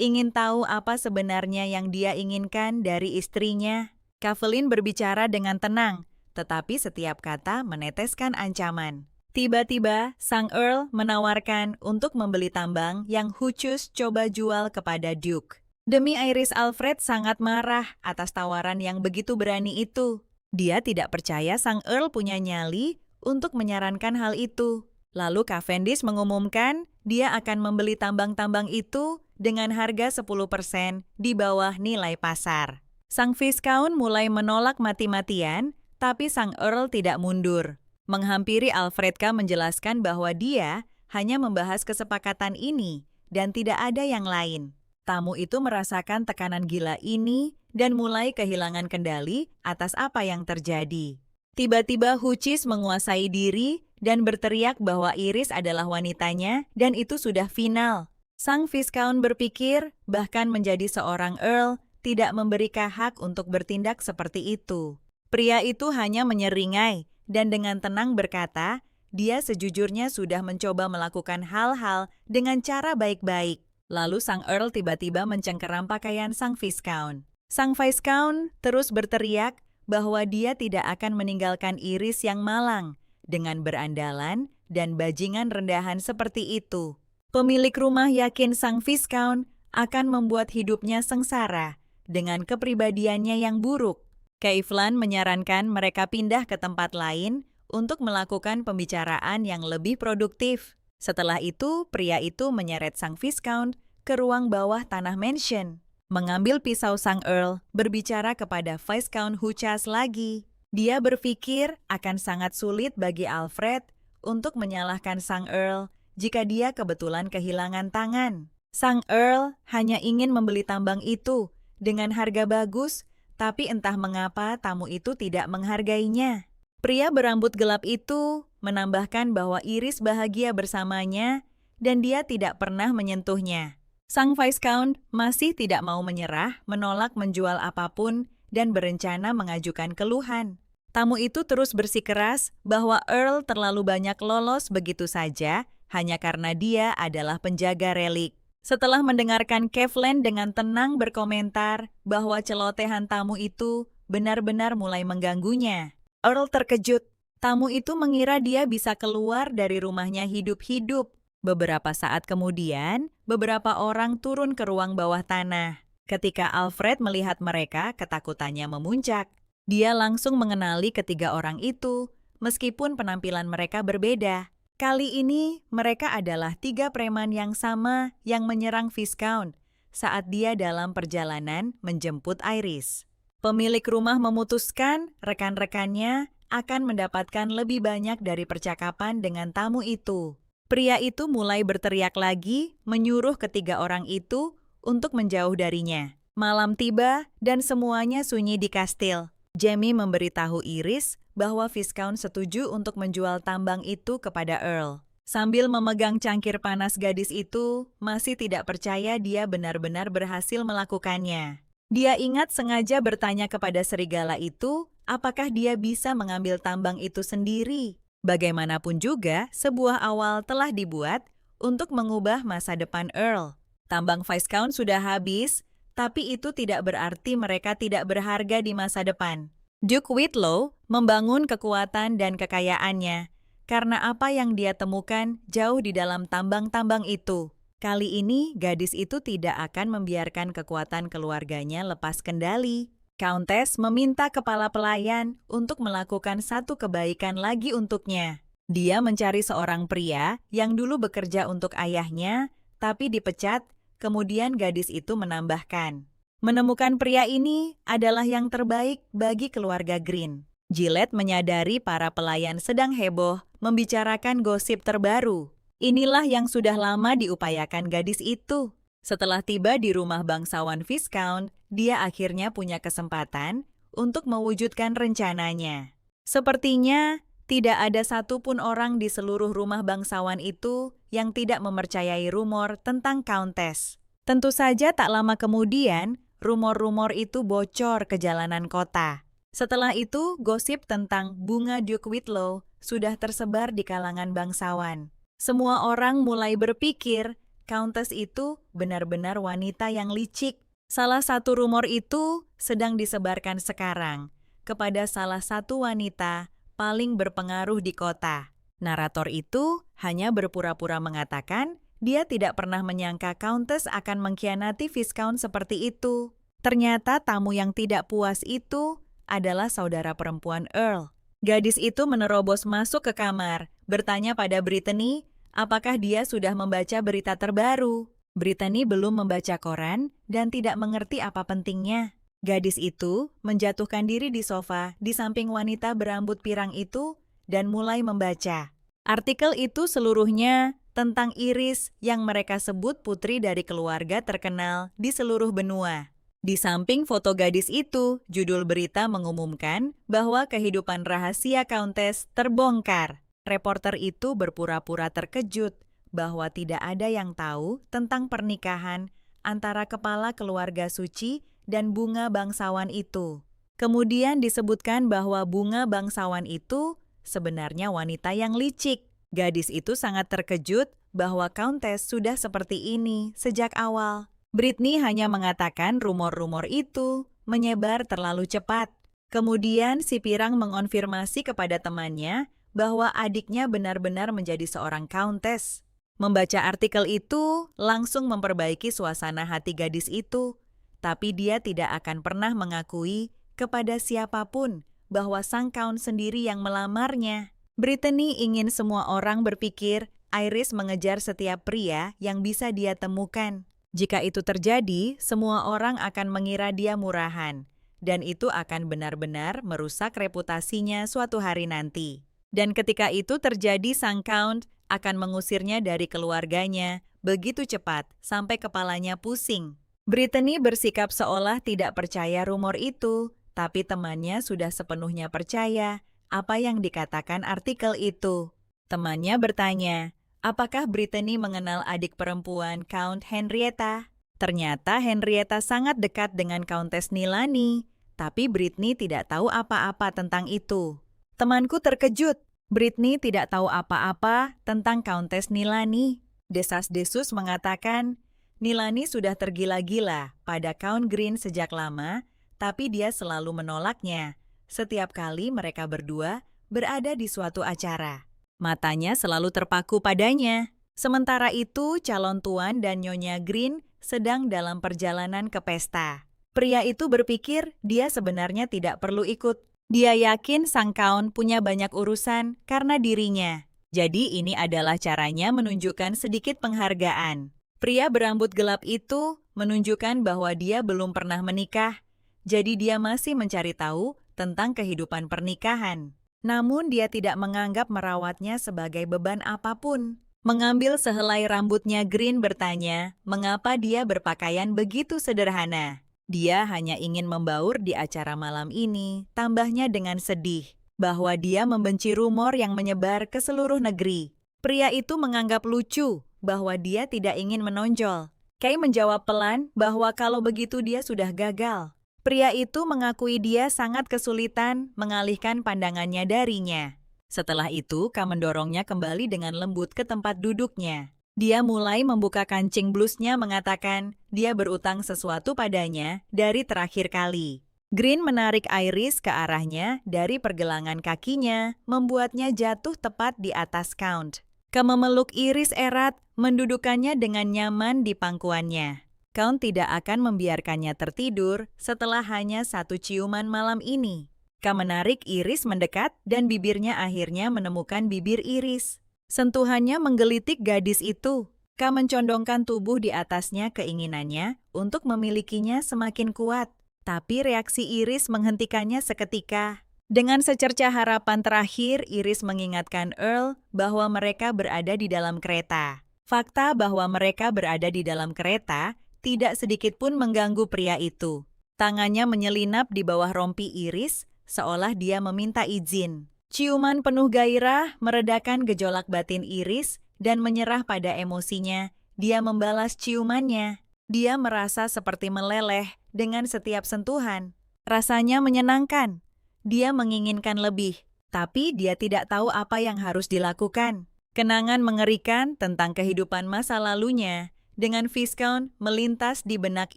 ingin tahu apa sebenarnya yang dia inginkan dari istrinya. Kavelin berbicara dengan tenang, tetapi setiap kata meneteskan ancaman. Tiba-tiba, sang Earl menawarkan untuk membeli tambang yang Huchus coba jual kepada Duke. Demi Iris, Alfred sangat marah atas tawaran yang begitu berani itu. Dia tidak percaya sang Earl punya nyali untuk menyarankan hal itu. Lalu Cavendish mengumumkan dia akan membeli tambang-tambang itu dengan harga 10% di bawah nilai pasar. Sang Viscount mulai menolak mati-matian, tapi sang Earl tidak mundur. Menghampiri Alfredka menjelaskan bahwa dia hanya membahas kesepakatan ini dan tidak ada yang lain. Tamu itu merasakan tekanan gila ini dan mulai kehilangan kendali atas apa yang terjadi. Tiba-tiba Huchis menguasai diri dan berteriak bahwa Iris adalah wanitanya dan itu sudah final. Sang Viscount berpikir bahkan menjadi seorang Earl tidak memberikan hak untuk bertindak seperti itu. Pria itu hanya menyeringai dan dengan tenang berkata, dia sejujurnya sudah mencoba melakukan hal-hal dengan cara baik-baik. Lalu sang Earl tiba-tiba mencengkeram pakaian sang Viscount. Sang Viscount terus berteriak bahwa dia tidak akan meninggalkan Iris yang malang dengan berandalan dan bajingan rendahan seperti itu. Pemilik rumah yakin sang Viscount akan membuat hidupnya sengsara dengan kepribadiannya yang buruk. Kevlan menyarankan mereka pindah ke tempat lain untuk melakukan pembicaraan yang lebih produktif. Setelah itu, pria itu menyeret sang Viscount ke ruang bawah tanah mansion. Mengambil pisau sang Earl, berbicara kepada Viscount Huchas lagi. Dia berpikir akan sangat sulit bagi Alfred untuk menyalahkan sang Earl jika dia kebetulan kehilangan tangan. Sang Earl hanya ingin membeli tambang itu dengan harga bagus, tapi entah mengapa tamu itu tidak menghargainya. Pria berambut gelap itu menambahkan bahwa Iris bahagia bersamanya dan dia tidak pernah menyentuhnya. Sang Viscount masih tidak mau menyerah, menolak menjual apapun dan berencana mengajukan keluhan. Tamu itu terus bersikeras bahwa Earl terlalu banyak lolos begitu saja hanya karena dia adalah penjaga relik. Setelah mendengarkan Kevlan dengan tenang berkomentar bahwa celotehan tamu itu benar-benar mulai mengganggunya. Earl terkejut. Tamu itu mengira dia bisa keluar dari rumahnya hidup-hidup. Beberapa saat kemudian, beberapa orang turun ke ruang bawah tanah. Ketika Alfred melihat mereka, ketakutannya memuncak. Dia langsung mengenali ketiga orang itu, meskipun penampilan mereka berbeda. Kali ini, mereka adalah 3 preman yang sama yang menyerang Viscount saat dia dalam perjalanan menjemput Iris. Pemilik rumah memutuskan rekan-rekannya akan mendapatkan lebih banyak dari percakapan dengan tamu itu. Pria itu mulai berteriak lagi, menyuruh ketiga orang itu untuk menjauh darinya. Malam tiba dan semuanya sunyi di kastil. Jamie memberitahu Iris bahwa Viscount setuju untuk menjual tambang itu kepada Earl. Sambil memegang cangkir panas, gadis itu masih tidak percaya dia benar-benar berhasil melakukannya. Dia ingat sengaja bertanya kepada serigala itu apakah dia bisa mengambil tambang itu sendiri. Bagaimanapun juga, sebuah awal telah dibuat untuk mengubah masa depan Earl. Tambang Viscount sudah habis, tapi itu tidak berarti mereka tidak berharga di masa depan. Duke Whitlow membangun kekuatan dan kekayaannya karena apa yang dia temukan jauh di dalam tambang-tambang itu. Kali ini, gadis itu tidak akan membiarkan kekuatan keluarganya lepas kendali. Countess meminta kepala pelayan untuk melakukan satu kebaikan lagi untuknya. Dia mencari seorang pria yang dulu bekerja untuk ayahnya, tapi dipecat. Kemudian gadis itu menambahkan, menemukan pria ini adalah yang terbaik bagi keluarga Green. Gillette menyadari para pelayan sedang heboh membicarakan gosip terbaru. Inilah yang sudah lama diupayakan gadis itu. Setelah tiba di rumah bangsawan Viscount, dia akhirnya punya kesempatan untuk mewujudkan rencananya. Sepertinya tidak ada satupun orang di seluruh rumah bangsawan itu yang tidak mempercayai rumor tentang Countess. Tentu saja tak lama kemudian, rumor-rumor itu bocor ke jalanan kota. Setelah itu, gosip tentang bunga Duke Whitlow sudah tersebar di kalangan bangsawan. Semua orang mulai berpikir Countess itu benar-benar wanita yang licik. Salah satu rumor itu sedang disebarkan sekarang kepada salah satu wanita paling berpengaruh di kota. Narator itu hanya berpura-pura mengatakan dia tidak pernah menyangka Countess akan mengkhianati Viscount seperti itu. Ternyata tamu yang tidak puas itu adalah saudara perempuan Earl. Gadis itu menerobos masuk ke kamar, bertanya pada Brittany apakah dia sudah membaca berita terbaru. Brittany belum membaca koran dan tidak mengerti apa pentingnya. Gadis itu menjatuhkan diri di sofa di samping wanita berambut pirang itu dan mulai membaca. Artikel itu seluruhnya tentang Iris yang mereka sebut putri dari keluarga terkenal di seluruh benua. Di samping foto gadis itu, judul berita mengumumkan bahwa kehidupan rahasia Countess terbongkar. Reporter itu berpura-pura terkejut bahwa tidak ada yang tahu tentang pernikahan antara kepala keluarga suci dan bunga bangsawan itu. Kemudian disebutkan bahwa bunga bangsawan itu sebenarnya wanita yang licik. Gadis itu sangat terkejut bahwa Countess sudah seperti ini sejak awal. Brittany hanya mengatakan rumor-rumor itu menyebar terlalu cepat. Kemudian si Pirang mengonfirmasi kepada temannya bahwa adiknya benar-benar menjadi seorang Countess. Membaca artikel itu langsung memperbaiki suasana hati gadis itu, tapi dia tidak akan pernah mengakui kepada siapapun bahwa sang Count sendiri yang melamarnya. Brittany ingin semua orang berpikir Iris mengejar setiap pria yang bisa dia temukan. Jika itu terjadi, semua orang akan mengira dia murahan, dan itu akan benar-benar merusak reputasinya suatu hari nanti. Dan ketika itu terjadi, sang Count akan mengusirnya dari keluarganya begitu cepat sampai kepalanya pusing. Brittany bersikap seolah tidak percaya rumor itu, tapi temannya sudah sepenuhnya percaya apa yang dikatakan artikel itu. Temannya bertanya, apakah Brittany mengenal adik perempuan Count Henrietta? Ternyata Henrietta sangat dekat dengan Countess Nilani, tapi Brittany tidak tahu apa-apa tentang itu. Temanku terkejut. Brittany tidak tahu apa-apa tentang Countess Nilani. Desas-desus mengatakan, Nilani sudah tergila-gila pada Count Green sejak lama, tapi dia selalu menolaknya. Setiap kali mereka berdua berada di suatu acara. Matanya selalu terpaku padanya. Sementara itu, calon tuan dan Nyonya Green sedang dalam perjalanan ke pesta. Pria itu berpikir dia sebenarnya tidak perlu ikut. Dia yakin sang Count punya banyak urusan karena dirinya. Jadi ini adalah caranya menunjukkan sedikit penghargaan. Pria berambut gelap itu menunjukkan bahwa dia belum pernah menikah. Jadi dia masih mencari tahu tentang kehidupan pernikahan. Namun dia tidak menganggap merawatnya sebagai beban apapun. Mengambil sehelai rambutnya, Green bertanya, mengapa dia berpakaian begitu sederhana. Dia hanya ingin membaur di acara malam ini, tambahnya dengan sedih, bahwa dia membenci rumor yang menyebar ke seluruh negeri. Pria itu menganggap lucu bahwa dia tidak ingin menonjol. Kay menjawab pelan bahwa kalau begitu dia sudah gagal. Pria itu mengakui dia sangat kesulitan mengalihkan pandangannya darinya. Setelah itu, Kay mendorongnya kembali dengan lembut ke tempat duduknya. Dia mulai membuka kancing blusnya mengatakan dia berutang sesuatu padanya dari terakhir kali. Green menarik Iris ke arahnya dari pergelangan kakinya, membuatnya jatuh tepat di atas Count. Kay memeluk Iris erat, mendudukannya dengan nyaman di pangkuannya. Count tidak akan membiarkannya tertidur setelah hanya satu ciuman malam ini. Kay menarik Iris mendekat dan bibirnya akhirnya menemukan bibir Iris. Sentuhannya menggelitik gadis itu. Kay mencondongkan tubuh di atasnya keinginannya untuk memilikinya semakin kuat. Tapi reaksi Iris menghentikannya seketika. Dengan secercah harapan terakhir, Iris mengingatkan Earl bahwa mereka berada di dalam kereta. Fakta bahwa mereka berada di dalam kereta tidak sedikit pun mengganggu pria itu. Tangannya menyelinap di bawah rompi Iris, seolah dia meminta izin. Ciuman penuh gairah meredakan gejolak batin Iris dan menyerah pada emosinya. Dia membalas ciumannya. Dia merasa seperti meleleh dengan setiap sentuhan. Rasanya menyenangkan. Dia menginginkan lebih, tapi dia tidak tahu apa yang harus dilakukan. Kenangan mengerikan tentang kehidupan masa lalunya dengan Viscount melintas di benak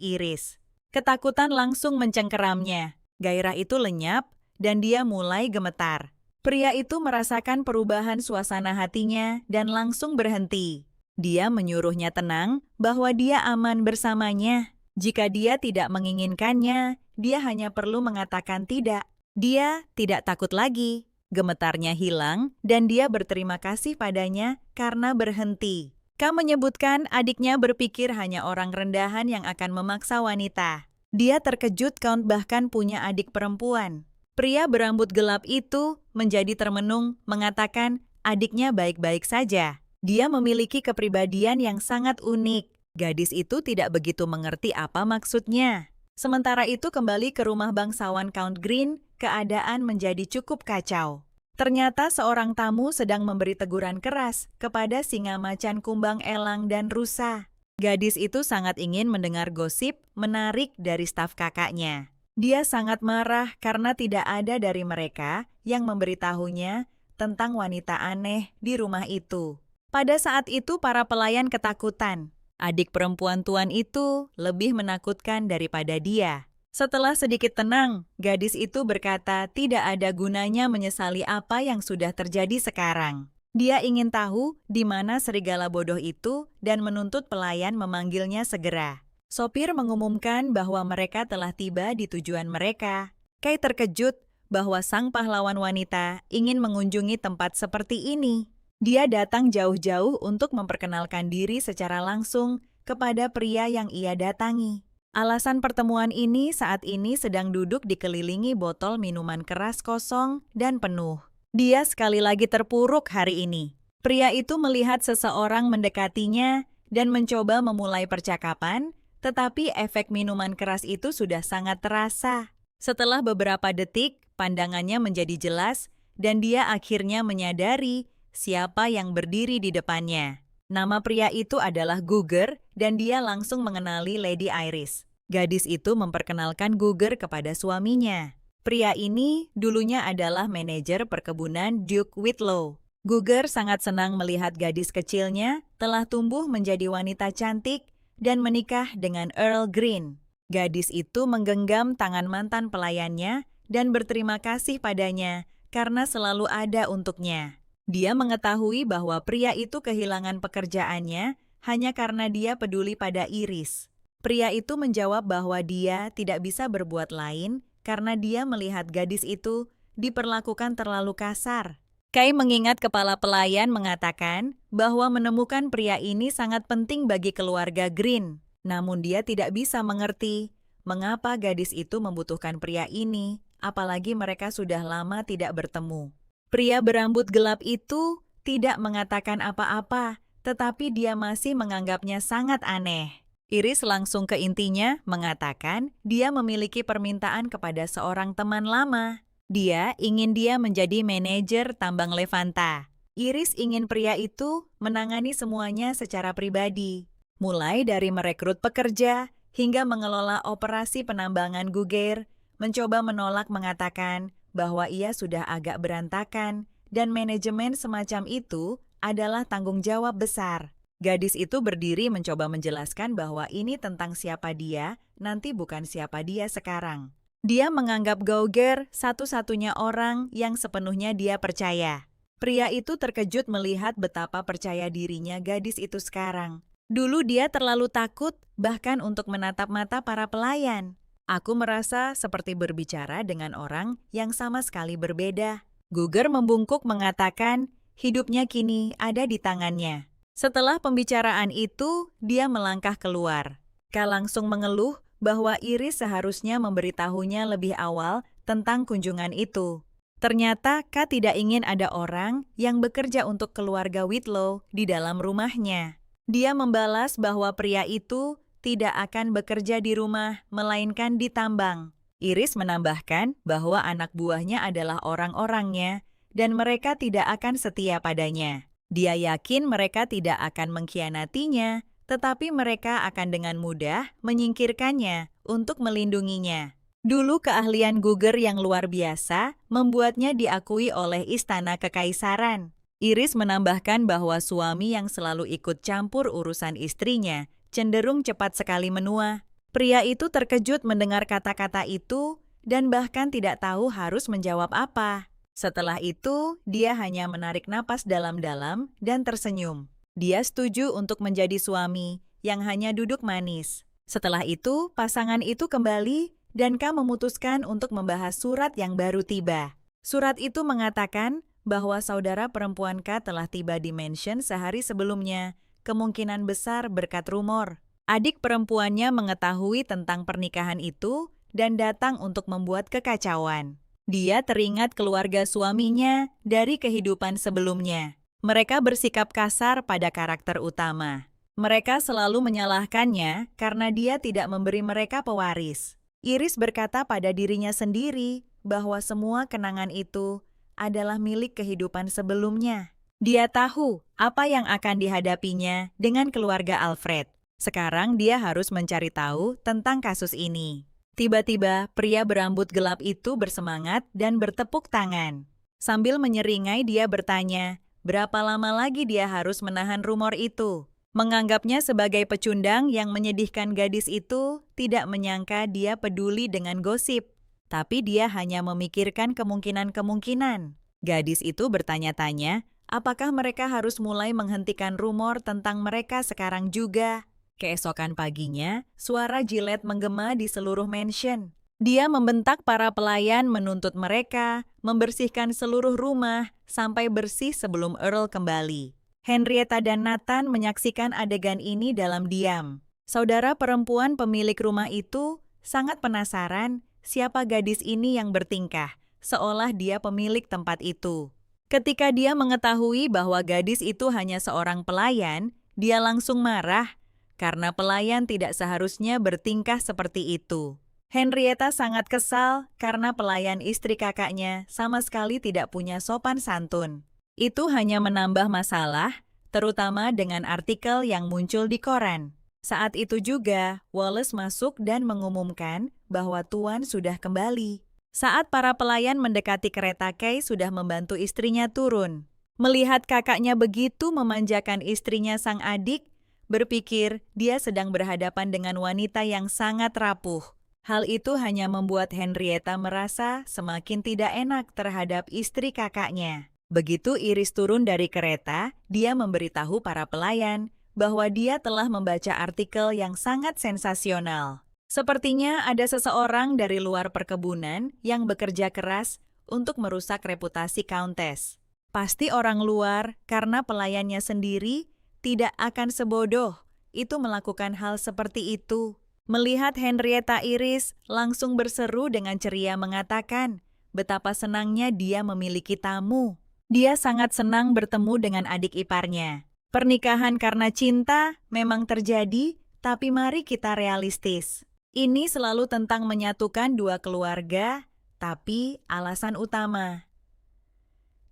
Iris. Ketakutan langsung mencengkeramnya. Gairah itu lenyap dan dia mulai gemetar. Pria itu merasakan perubahan suasana hatinya dan langsung berhenti. Dia menyuruhnya tenang bahwa dia aman bersamanya. Jika dia tidak menginginkannya, dia hanya perlu mengatakan tidak. Dia tidak takut lagi. Gemetarnya hilang dan dia berterima kasih padanya karena berhenti. K menyebutkan adiknya berpikir hanya orang rendahan yang akan memaksa wanita. Dia terkejut Count bahkan punya adik perempuan. Pria berambut gelap itu menjadi termenung, mengatakan adiknya baik-baik saja. Dia memiliki kepribadian yang sangat unik. Gadis itu tidak begitu mengerti apa maksudnya. Sementara itu kembali ke rumah bangsawan Count Green, keadaan menjadi cukup kacau. Ternyata seorang tamu sedang memberi teguran keras kepada singa macan kumbang elang dan rusa. Gadis itu sangat ingin mendengar gosip menarik dari staf kakaknya. Dia sangat marah karena tidak ada dari mereka yang memberitahunya tentang wanita aneh di rumah itu. Pada saat itu para pelayan ketakutan. Adik perempuan tuan itu lebih menakutkan daripada dia. Setelah sedikit tenang, gadis itu berkata tidak ada gunanya menyesali apa yang sudah terjadi sekarang. Dia ingin tahu di mana serigala bodoh itu dan menuntut pelayan memanggilnya segera. Sopir mengumumkan bahwa mereka telah tiba di tujuan mereka. Kay terkejut bahwa sang pahlawan wanita ingin mengunjungi tempat seperti ini. Dia datang jauh-jauh untuk memperkenalkan diri secara langsung kepada pria yang ia datangi. Alasan pertemuan ini saat ini sedang duduk dikelilingi botol minuman keras kosong dan penuh. Dia sekali lagi terpuruk hari ini. Pria itu melihat seseorang mendekatinya dan mencoba memulai percakapan, tetapi efek minuman keras itu sudah sangat terasa. Setelah beberapa detik, pandangannya menjadi jelas dan dia akhirnya menyadari siapa yang berdiri di depannya. Nama pria itu adalah Guger dan dia langsung mengenali Lady Iris. Gadis itu memperkenalkan Guger kepada suaminya. Pria ini dulunya adalah manajer perkebunan Duke Whitlow. Guger sangat senang melihat gadis kecilnya telah tumbuh menjadi wanita cantik dan menikah dengan Earl Green. Gadis itu menggenggam tangan mantan pelayannya dan berterima kasih padanya karena selalu ada untuknya. Dia mengetahui bahwa pria itu kehilangan pekerjaannya hanya karena dia peduli pada Iris. Pria itu menjawab bahwa dia tidak bisa berbuat lain karena dia melihat gadis itu diperlakukan terlalu kasar. Kay mengingat kepala pelayan mengatakan bahwa menemukan pria ini sangat penting bagi keluarga Green. Namun dia tidak bisa mengerti mengapa gadis itu membutuhkan pria ini, apalagi mereka sudah lama tidak bertemu. Pria berambut gelap itu tidak mengatakan apa-apa, tetapi dia masih menganggapnya sangat aneh. Iris langsung ke intinya mengatakan dia memiliki permintaan kepada seorang teman lama. Dia ingin dia menjadi manajer tambang Levanta. Iris ingin pria itu menangani semuanya secara pribadi, mulai dari merekrut pekerja hingga mengelola operasi penambangan Guger, mencoba menolak mengatakan bahwa ia sudah agak berantakan dan manajemen semacam itu adalah tanggung jawab besar. Gadis itu berdiri mencoba menjelaskan bahwa ini tentang siapa dia, nanti bukan siapa dia sekarang. Dia menganggap Guger satu-satunya orang yang sepenuhnya dia percaya. Pria itu terkejut melihat betapa percaya dirinya gadis itu sekarang. Dulu dia terlalu takut bahkan untuk menatap mata para pelayan. Aku merasa seperti berbicara dengan orang yang sama sekali berbeda. Guger membungkuk mengatakan hidupnya kini ada di tangannya. Setelah pembicaraan itu, dia melangkah keluar. K langsung mengeluh bahwa Iris seharusnya memberitahunya lebih awal tentang kunjungan itu. Ternyata K tidak ingin ada orang yang bekerja untuk keluarga Whitlow di dalam rumahnya. Dia membalas bahwa pria itu tidak akan bekerja di rumah, melainkan di tambang. Iris menambahkan bahwa anak buahnya adalah orang-orangnya dan mereka tidak akan setia padanya. Dia yakin mereka tidak akan mengkhianatinya, tetapi mereka akan dengan mudah menyingkirkannya untuk melindunginya. Dulu keahlian Guger yang luar biasa membuatnya diakui oleh istana kekaisaran. Iris menambahkan bahwa suami yang selalu ikut campur urusan istrinya cenderung cepat sekali menua. Pria itu terkejut mendengar kata-kata itu dan bahkan tidak tahu harus menjawab apa. Setelah itu, dia hanya menarik napas dalam-dalam dan tersenyum. Dia setuju untuk menjadi suami yang hanya duduk manis. Setelah itu, pasangan itu kembali dan K memutuskan untuk membahas surat yang baru tiba. Surat itu mengatakan bahwa saudara perempuan K telah tiba di mansion sehari sebelumnya kemungkinan besar berkat rumor. Adik perempuannya mengetahui tentang pernikahan itu dan datang untuk membuat kekacauan. Dia teringat keluarga suaminya dari kehidupan sebelumnya. Mereka bersikap kasar pada karakter utama. Mereka selalu menyalahkannya karena dia tidak memberi mereka pewaris. Iris berkata pada dirinya sendiri bahwa semua kenangan itu adalah milik kehidupan sebelumnya. Dia tahu apa yang akan dihadapinya dengan keluarga Alfred. Sekarang dia harus mencari tahu tentang kasus ini. Tiba-tiba, pria berambut gelap itu bersemangat dan bertepuk tangan. Sambil menyeringai, dia bertanya, berapa lama lagi dia harus menahan rumor itu? Menganggapnya sebagai pecundang yang menyedihkan, gadis itu tidak menyangka dia peduli dengan gosip. Tapi dia hanya memikirkan kemungkinan-kemungkinan. Gadis itu bertanya-tanya, apakah mereka harus mulai menghentikan rumor tentang mereka sekarang juga? Keesokan paginya, suara jilet menggema di seluruh mansion. Dia membentak para pelayan menuntut mereka membersihkan seluruh rumah sampai bersih sebelum Earl kembali. Henrietta dan Nathan menyaksikan adegan ini dalam diam. Saudara perempuan pemilik rumah itu sangat penasaran siapa gadis ini yang bertingkah, seolah dia pemilik tempat itu. Ketika dia mengetahui bahwa gadis itu hanya seorang pelayan, dia langsung marah karena pelayan tidak seharusnya bertingkah seperti itu. Henrietta sangat kesal karena pelayan istri kakaknya sama sekali tidak punya sopan santun. Itu hanya menambah masalah, terutama dengan artikel yang muncul di koran. Saat itu juga, Wallace masuk dan mengumumkan bahwa Tuan sudah kembali. Saat para pelayan mendekati kereta, Kay sudah membantu istrinya turun. Melihat kakaknya begitu memanjakan istrinya, sang adik berpikir dia sedang berhadapan dengan wanita yang sangat rapuh. Hal itu hanya membuat Henrietta merasa semakin tidak enak terhadap istri kakaknya. Begitu Iris turun dari kereta, dia memberitahu para pelayan bahwa dia telah membaca artikel yang sangat sensasional. Sepertinya ada seseorang dari luar perkebunan yang bekerja keras untuk merusak reputasi Countess. Pasti orang luar, karena pelayannya sendiri tidak akan sebodoh itu melakukan hal seperti itu. Melihat Henrietta, Iris langsung berseru dengan ceria mengatakan betapa senangnya dia memiliki tamu. Dia sangat senang bertemu dengan adik iparnya. Pernikahan karena cinta memang terjadi, tapi mari kita realistis. Ini selalu tentang menyatukan dua keluarga, tapi alasan utama.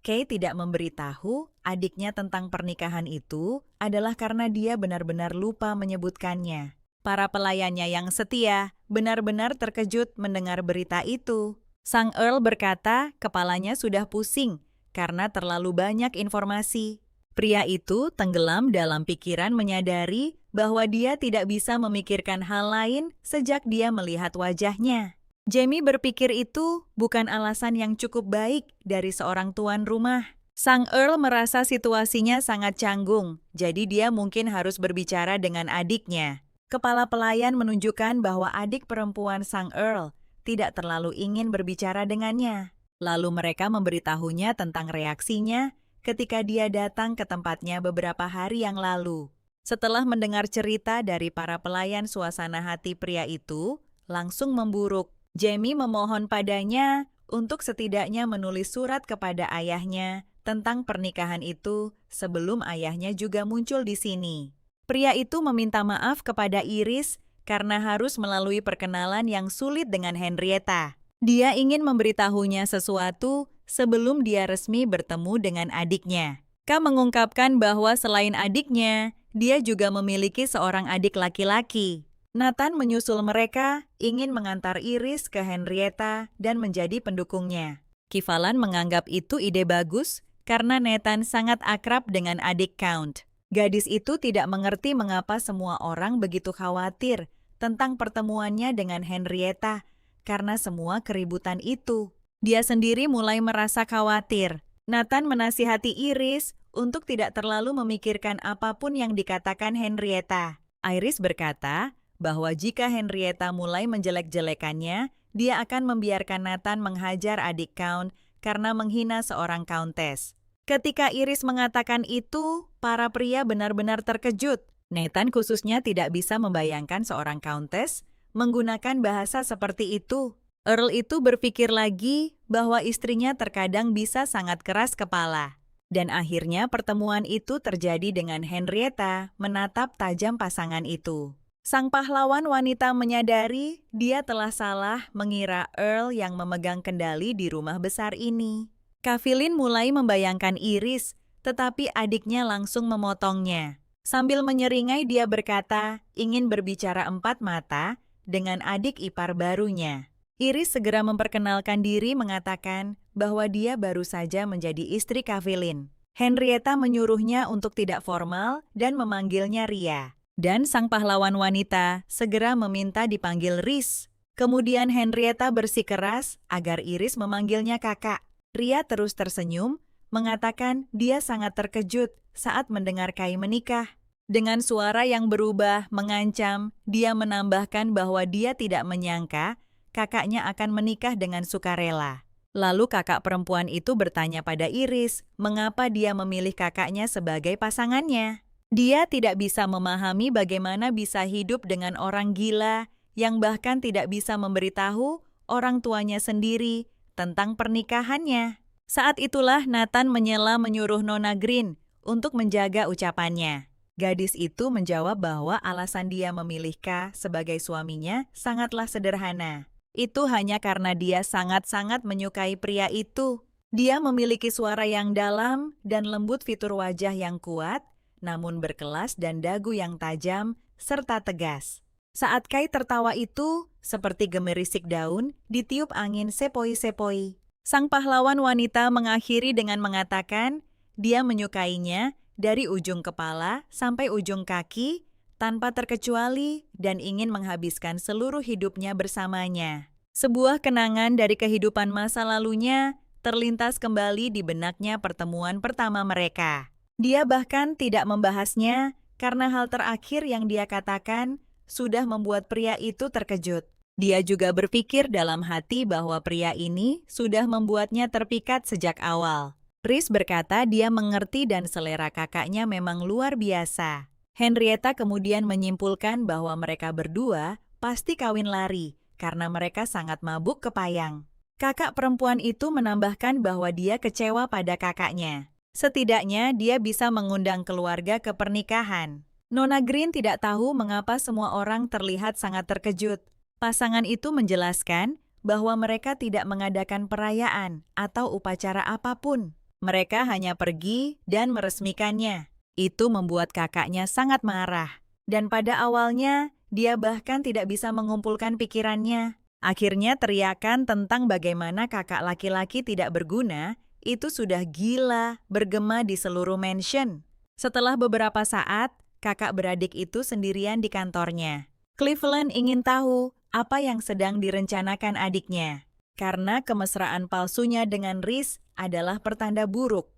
Kay tidak memberitahu adiknya tentang pernikahan itu adalah karena dia benar-benar lupa menyebutkannya. Para pelayannya yang setia benar-benar terkejut mendengar berita itu. Sang Earl berkata kepalanya sudah pusing karena terlalu banyak informasi. Pria itu tenggelam dalam pikiran menyadari bahwa dia tidak bisa memikirkan hal lain sejak dia melihat wajahnya. Jamie berpikir itu bukan alasan yang cukup baik dari seorang tuan rumah. Sang Earl merasa situasinya sangat canggung, jadi dia mungkin harus berbicara dengan adiknya. Kepala pelayan menunjukkan bahwa adik perempuan sang Earl tidak terlalu ingin berbicara dengannya. Lalu mereka memberitahunya tentang reaksinya ketika dia datang ke tempatnya beberapa hari yang lalu. Setelah mendengar cerita dari para pelayan, suasana hati pria itu langsung memburuk. Jamie memohon padanya untuk setidaknya menulis surat kepada ayahnya tentang pernikahan itu sebelum ayahnya juga muncul di sini. Pria itu meminta maaf kepada Iris karena harus melalui perkenalan yang sulit dengan Henrietta. Dia ingin memberitahunya sesuatu sebelum dia resmi bertemu dengan adiknya. Kay mengungkapkan bahwa selain adiknya, dia juga memiliki seorang adik laki-laki. Nathan menyusul mereka, ingin mengantar Iris ke Henrietta dan menjadi pendukungnya. Kivalan menganggap itu ide bagus karena Nathan sangat akrab dengan adik Count. Gadis itu tidak mengerti mengapa semua orang begitu khawatir tentang pertemuannya dengan Henrietta karena semua keributan itu. Dia sendiri mulai merasa khawatir. Nathan menasihati Iris untuk tidak terlalu memikirkan apapun yang dikatakan Henrietta. Iris berkata bahwa jika Henrietta mulai menjelek-jelekannya, dia akan membiarkan Nathan menghajar adik Count karena menghina seorang countess. Ketika Iris mengatakan itu, para pria benar-benar terkejut. Nathan khususnya tidak bisa membayangkan seorang countess menggunakan bahasa seperti itu. Earl itu berpikir lagi bahwa istrinya terkadang bisa sangat keras kepala. Dan akhirnya pertemuan itu terjadi dengan Henrietta menatap tajam pasangan itu. Sang pahlawan wanita menyadari dia telah salah mengira Earl yang memegang kendali di rumah besar ini. Kavilin mulai membayangkan Iris, tetapi adiknya langsung memotongnya. Sambil menyeringai dia berkata, ingin berbicara empat mata dengan adik ipar barunya. Iris segera memperkenalkan diri mengatakan bahwa dia baru saja menjadi istri Kavilin. Henrietta menyuruhnya untuk tidak formal dan memanggilnya Ria. Dan sang pahlawan wanita segera meminta dipanggil Rhys. Kemudian Henrietta bersikeras agar Iris memanggilnya kakak. Ria terus tersenyum, mengatakan dia sangat terkejut saat mendengar Kai menikah. Dengan suara yang berubah, mengancam, dia menambahkan bahwa dia tidak menyangka kakaknya akan menikah dengan sukarela. Lalu kakak perempuan itu bertanya pada Iris, mengapa dia memilih kakaknya sebagai pasangannya. Dia tidak bisa memahami bagaimana bisa hidup dengan orang gila yang bahkan tidak bisa memberitahu orang tuanya sendiri tentang pernikahannya. Saat itulah Nathan menyela menyuruh Nona Green untuk menjaga ucapannya. Gadis itu menjawab bahwa alasan dia memilih K sebagai suaminya sangatlah sederhana. Itu hanya karena dia sangat-sangat menyukai pria itu. Dia memiliki suara yang dalam dan lembut, fitur wajah yang kuat, namun berkelas dan dagu yang tajam serta tegas. Saat Kai tertawa itu, seperti gemerisik daun, ditiup angin sepoi-sepoi. Sang pahlawan wanita mengakhiri dengan mengatakan, dia menyukainya dari ujung kepala sampai ujung kaki, tanpa terkecuali dan ingin menghabiskan seluruh hidupnya bersamanya. Sebuah kenangan dari kehidupan masa lalunya terlintas kembali di benaknya pertemuan pertama mereka. Dia bahkan tidak membahasnya karena hal terakhir yang dia katakan sudah membuat pria itu terkejut. Dia juga berpikir dalam hati bahwa pria ini sudah membuatnya terpikat sejak awal. Rhys berkata dia mengerti dan selera kakaknya memang luar biasa. Henrietta kemudian menyimpulkan bahwa mereka berdua pasti kawin lari karena mereka sangat mabuk kepayang. Kakak perempuan itu menambahkan bahwa dia kecewa pada kakaknya. Setidaknya dia bisa mengundang keluarga ke pernikahan. Nona Green tidak tahu mengapa semua orang terlihat sangat terkejut. Pasangan itu menjelaskan bahwa mereka tidak mengadakan perayaan atau upacara apapun. Mereka hanya pergi dan meresmikannya. Itu membuat kakaknya sangat marah. Dan pada awalnya, dia bahkan tidak bisa mengumpulkan pikirannya. Akhirnya teriakan tentang bagaimana kakak laki-laki tidak berguna itu sudah gila bergema di seluruh mansion. Setelah beberapa saat, kakak beradik itu sendirian di kantornya. Cleveland ingin tahu apa yang sedang direncanakan adiknya. Karena kemesraan palsunya dengan Rhys adalah pertanda buruk.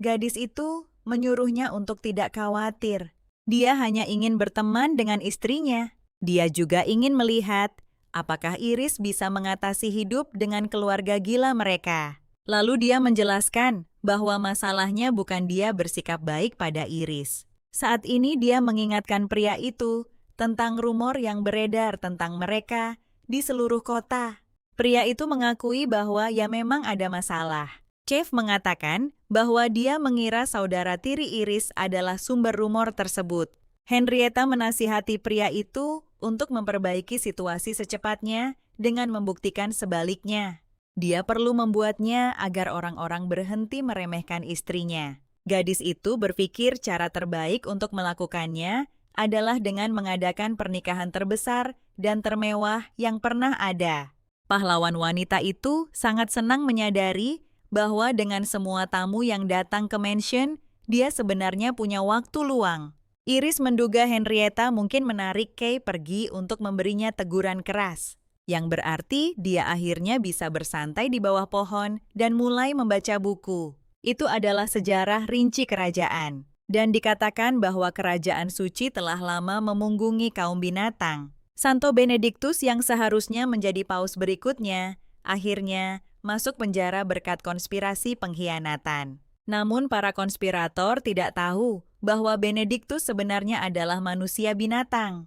Gadis itu menyuruhnya untuk tidak khawatir. Dia hanya ingin berteman dengan istrinya. Dia juga ingin melihat apakah Iris bisa mengatasi hidup dengan keluarga gila mereka. Lalu dia menjelaskan bahwa masalahnya bukan dia bersikap baik pada Iris. Saat ini dia mengingatkan pria itu tentang rumor yang beredar tentang mereka di seluruh kota. Pria itu mengakui bahwa ya memang ada masalah. Chef mengatakan bahwa dia mengira saudara tiri Iris adalah sumber rumor tersebut. Henrietta menasihati pria itu untuk memperbaiki situasi secepatnya dengan membuktikan sebaliknya. Dia perlu membuatnya agar orang-orang berhenti meremehkan istrinya. Gadis itu berpikir cara terbaik untuk melakukannya adalah dengan mengadakan pernikahan terbesar dan termewah yang pernah ada. Pahlawan wanita itu sangat senang menyadari bahwa dengan semua tamu yang datang ke mansion, dia sebenarnya punya waktu luang. Iris menduga Henrietta mungkin menarik Kay pergi untuk memberinya teguran keras, yang berarti dia akhirnya bisa bersantai di bawah pohon dan mulai membaca buku. Itu adalah sejarah rinci kerajaan, dan dikatakan bahwa kerajaan suci telah lama memunggungi kaum binatang. Santo Benedictus yang seharusnya menjadi paus berikutnya, akhirnya masuk penjara berkat konspirasi pengkhianatan. Namun para konspirator tidak tahu bahwa Benedictus sebenarnya adalah manusia binatang.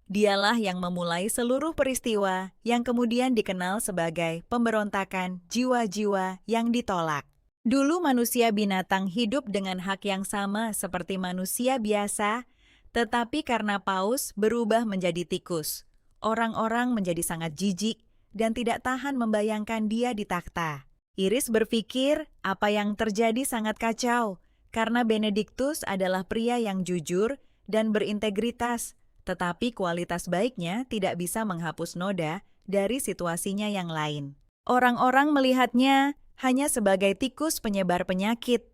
Dialah yang memulai seluruh peristiwa yang kemudian dikenal sebagai pemberontakan jiwa-jiwa yang ditolak. Dulu manusia binatang hidup dengan hak yang sama seperti manusia biasa, tetapi karena Paus berubah menjadi tikus, orang-orang menjadi sangat jijik dan tidak tahan membayangkan dia di takhta. Iris berpikir apa yang terjadi sangat kacau, karena Benedictus adalah pria yang jujur dan berintegritas, tetapi kualitas baiknya tidak bisa menghapus noda dari situasinya yang lain. Orang-orang melihatnya hanya sebagai tikus penyebar penyakit,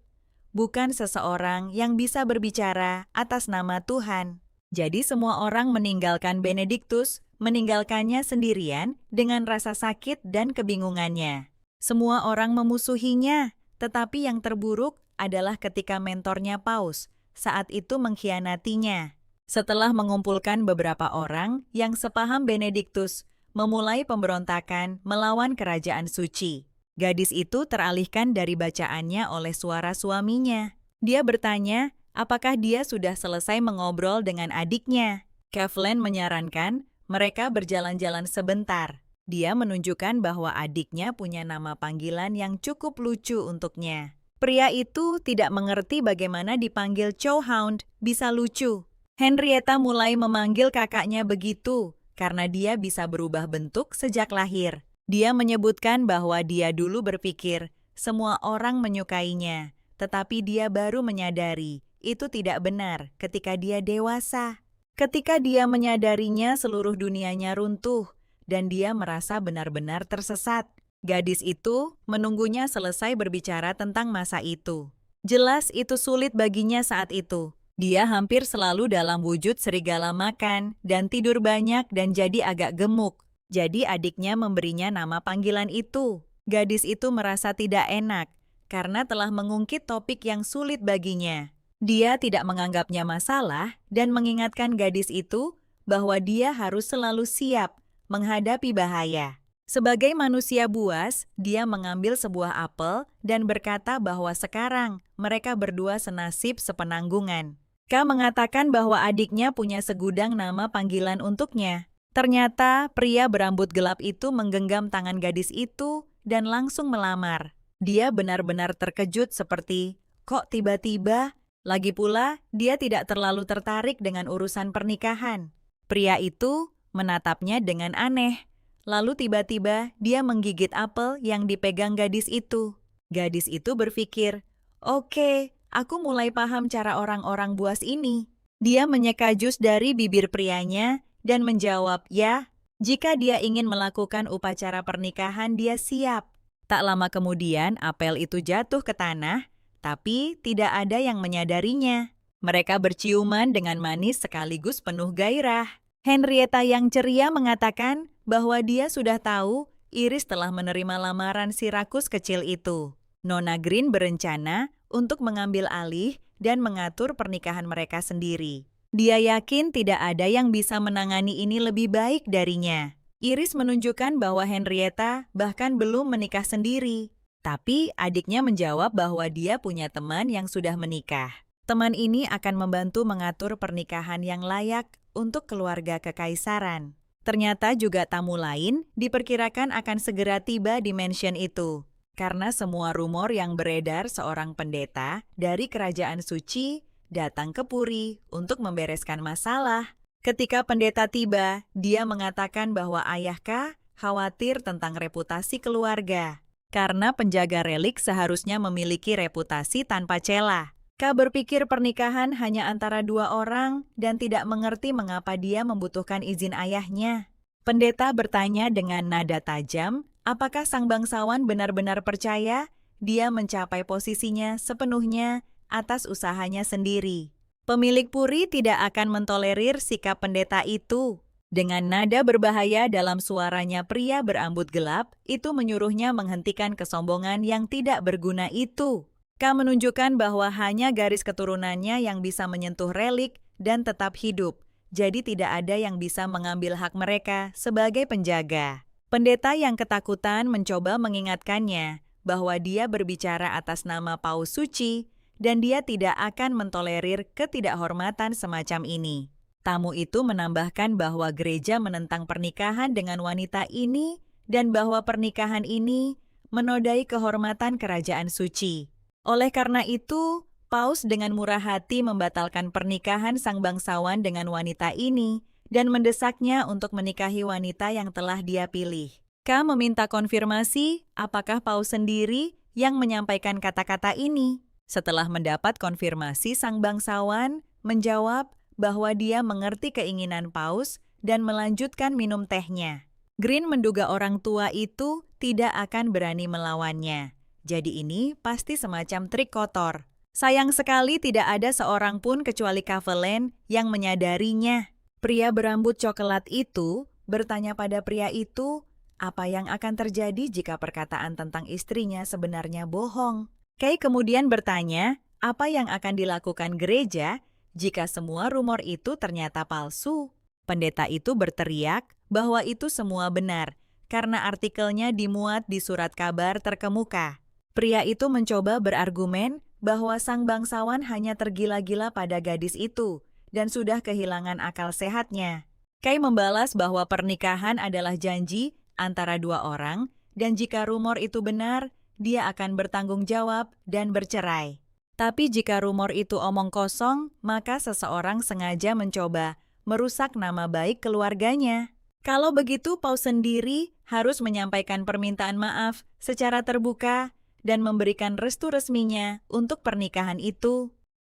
bukan seseorang yang bisa berbicara atas nama Tuhan. Jadi semua orang meninggalkan Benedictus, meninggalkannya sendirian dengan rasa sakit dan kebingungannya. Semua orang memusuhinya, tetapi yang terburuk adalah ketika mentornya Paus saat itu mengkhianatinya. Setelah mengumpulkan beberapa orang yang sepaham Benedictus, memulai pemberontakan melawan kerajaan suci. Gadis itu teralihkan dari bacaannya oleh suara suaminya. Dia bertanya, apakah dia sudah selesai mengobrol dengan adiknya. Kevlen menyarankan mereka berjalan-jalan sebentar. Dia menunjukkan bahwa adiknya punya nama panggilan yang cukup lucu untuknya. Pria itu tidak mengerti bagaimana dipanggil Chowhound bisa lucu. Henrietta mulai memanggil kakaknya begitu karena dia bisa berubah bentuk sejak lahir. Dia menyebutkan bahwa dia dulu berpikir semua orang menyukainya, tetapi dia baru menyadari itu tidak benar ketika dia dewasa. Ketika dia menyadarinya, seluruh dunianya runtuh dan dia merasa benar-benar tersesat. Gadis itu menunggunya selesai berbicara tentang masa itu. Jelas itu sulit baginya saat itu. Dia hampir selalu dalam wujud serigala makan dan tidur banyak dan jadi agak gemuk. Jadi adiknya memberinya nama panggilan itu. Gadis itu merasa tidak enak karena telah mengungkit topik yang sulit baginya. Dia tidak menganggapnya masalah dan mengingatkan gadis itu bahwa dia harus selalu siap menghadapi bahaya. Sebagai manusia buas, dia mengambil sebuah apel dan berkata bahwa sekarang mereka berdua senasib sepenanggungan. K mengatakan bahwa adiknya punya segudang nama panggilan untuknya. Ternyata pria berambut gelap itu menggenggam tangan gadis itu dan langsung melamar. Dia benar-benar terkejut seperti, kok tiba-tiba? Lagi pula, dia tidak terlalu tertarik dengan urusan pernikahan. Pria itu menatapnya dengan aneh. Lalu tiba-tiba dia menggigit apel yang dipegang gadis itu. Gadis itu berpikir, oke, aku mulai paham cara orang-orang buas ini. Dia menyeka jus dari bibir prianya dan menjawab, ya, jika dia ingin melakukan upacara pernikahan dia siap. Tak lama kemudian apel itu jatuh ke tanah, tapi tidak ada yang menyadarinya. Mereka berciuman dengan manis sekaligus penuh gairah. Henrietta yang ceria mengatakan bahwa dia sudah tahu Iris telah menerima lamaran si rakus kecil itu. Nona Green berencana untuk mengambil alih dan mengatur pernikahan mereka sendiri. Dia yakin tidak ada yang bisa menangani ini lebih baik darinya. Iris menunjukkan bahwa Henrietta bahkan belum menikah sendiri. Tapi adiknya menjawab bahwa dia punya teman yang sudah menikah. Teman ini akan membantu mengatur pernikahan yang layak untuk keluarga kekaisaran. Ternyata juga tamu lain diperkirakan akan segera tiba di mansion itu. Karena semua rumor yang beredar seorang pendeta dari kerajaan suci datang ke Puri untuk membereskan masalah. Ketika pendeta tiba, dia mengatakan bahwa ayahka khawatir tentang reputasi keluarga. Karena penjaga relik seharusnya memiliki reputasi tanpa celah. K berpikir pernikahan hanya antara dua orang dan tidak mengerti mengapa dia membutuhkan izin ayahnya. Pendeta bertanya dengan nada tajam, apakah sang bangsawan benar-benar percaya dia mencapai posisinya sepenuhnya atas usahanya sendiri. Pemilik Puri tidak akan mentolerir sikap pendeta itu. Dengan nada berbahaya dalam suaranya pria berambut gelap, itu menyuruhnya menghentikan kesombongan yang tidak berguna itu. K menunjukkan bahwa hanya garis keturunannya yang bisa menyentuh relik dan tetap hidup, jadi tidak ada yang bisa mengambil hak mereka sebagai penjaga. Pendeta yang ketakutan mencoba mengingatkannya bahwa dia berbicara atas nama Paus Suci dan dia tidak akan mentolerir ketidakhormatan semacam ini. Tamu itu menambahkan bahwa gereja menentang pernikahan dengan wanita ini dan bahwa pernikahan ini menodai kehormatan kerajaan suci. Oleh karena itu, Paus dengan murah hati membatalkan pernikahan sang bangsawan dengan wanita ini dan mendesaknya untuk menikahi wanita yang telah dia pilih. K meminta konfirmasi apakah Paus sendiri yang menyampaikan kata-kata ini. Setelah mendapat konfirmasi, sang bangsawan menjawab bahwa dia mengerti keinginan Paus dan melanjutkan minum tehnya. Green menduga orang tua itu tidak akan berani melawannya. Jadi ini pasti semacam trik kotor. Sayang sekali tidak ada seorang pun kecuali Kavelen yang menyadarinya. Pria berambut coklat itu bertanya pada pria itu, apa yang akan terjadi jika perkataan tentang istrinya sebenarnya bohong? Kay kemudian bertanya, apa yang akan dilakukan gereja jika semua rumor itu ternyata palsu? Pendeta itu berteriak bahwa itu semua benar, karena artikelnya dimuat di surat kabar terkemuka. Pria itu mencoba berargumen bahwa sang bangsawan hanya tergila-gila pada gadis itu dan sudah kehilangan akal sehatnya. Kay membalas bahwa pernikahan adalah janji antara dua orang, dan jika rumor itu benar, dia akan bertanggung jawab dan bercerai. Tapi jika rumor itu omong kosong, maka seseorang sengaja mencoba merusak nama baik keluarganya. Kalau begitu, Paus sendiri harus menyampaikan permintaan maaf secara terbuka dan memberikan restu resminya untuk pernikahan itu.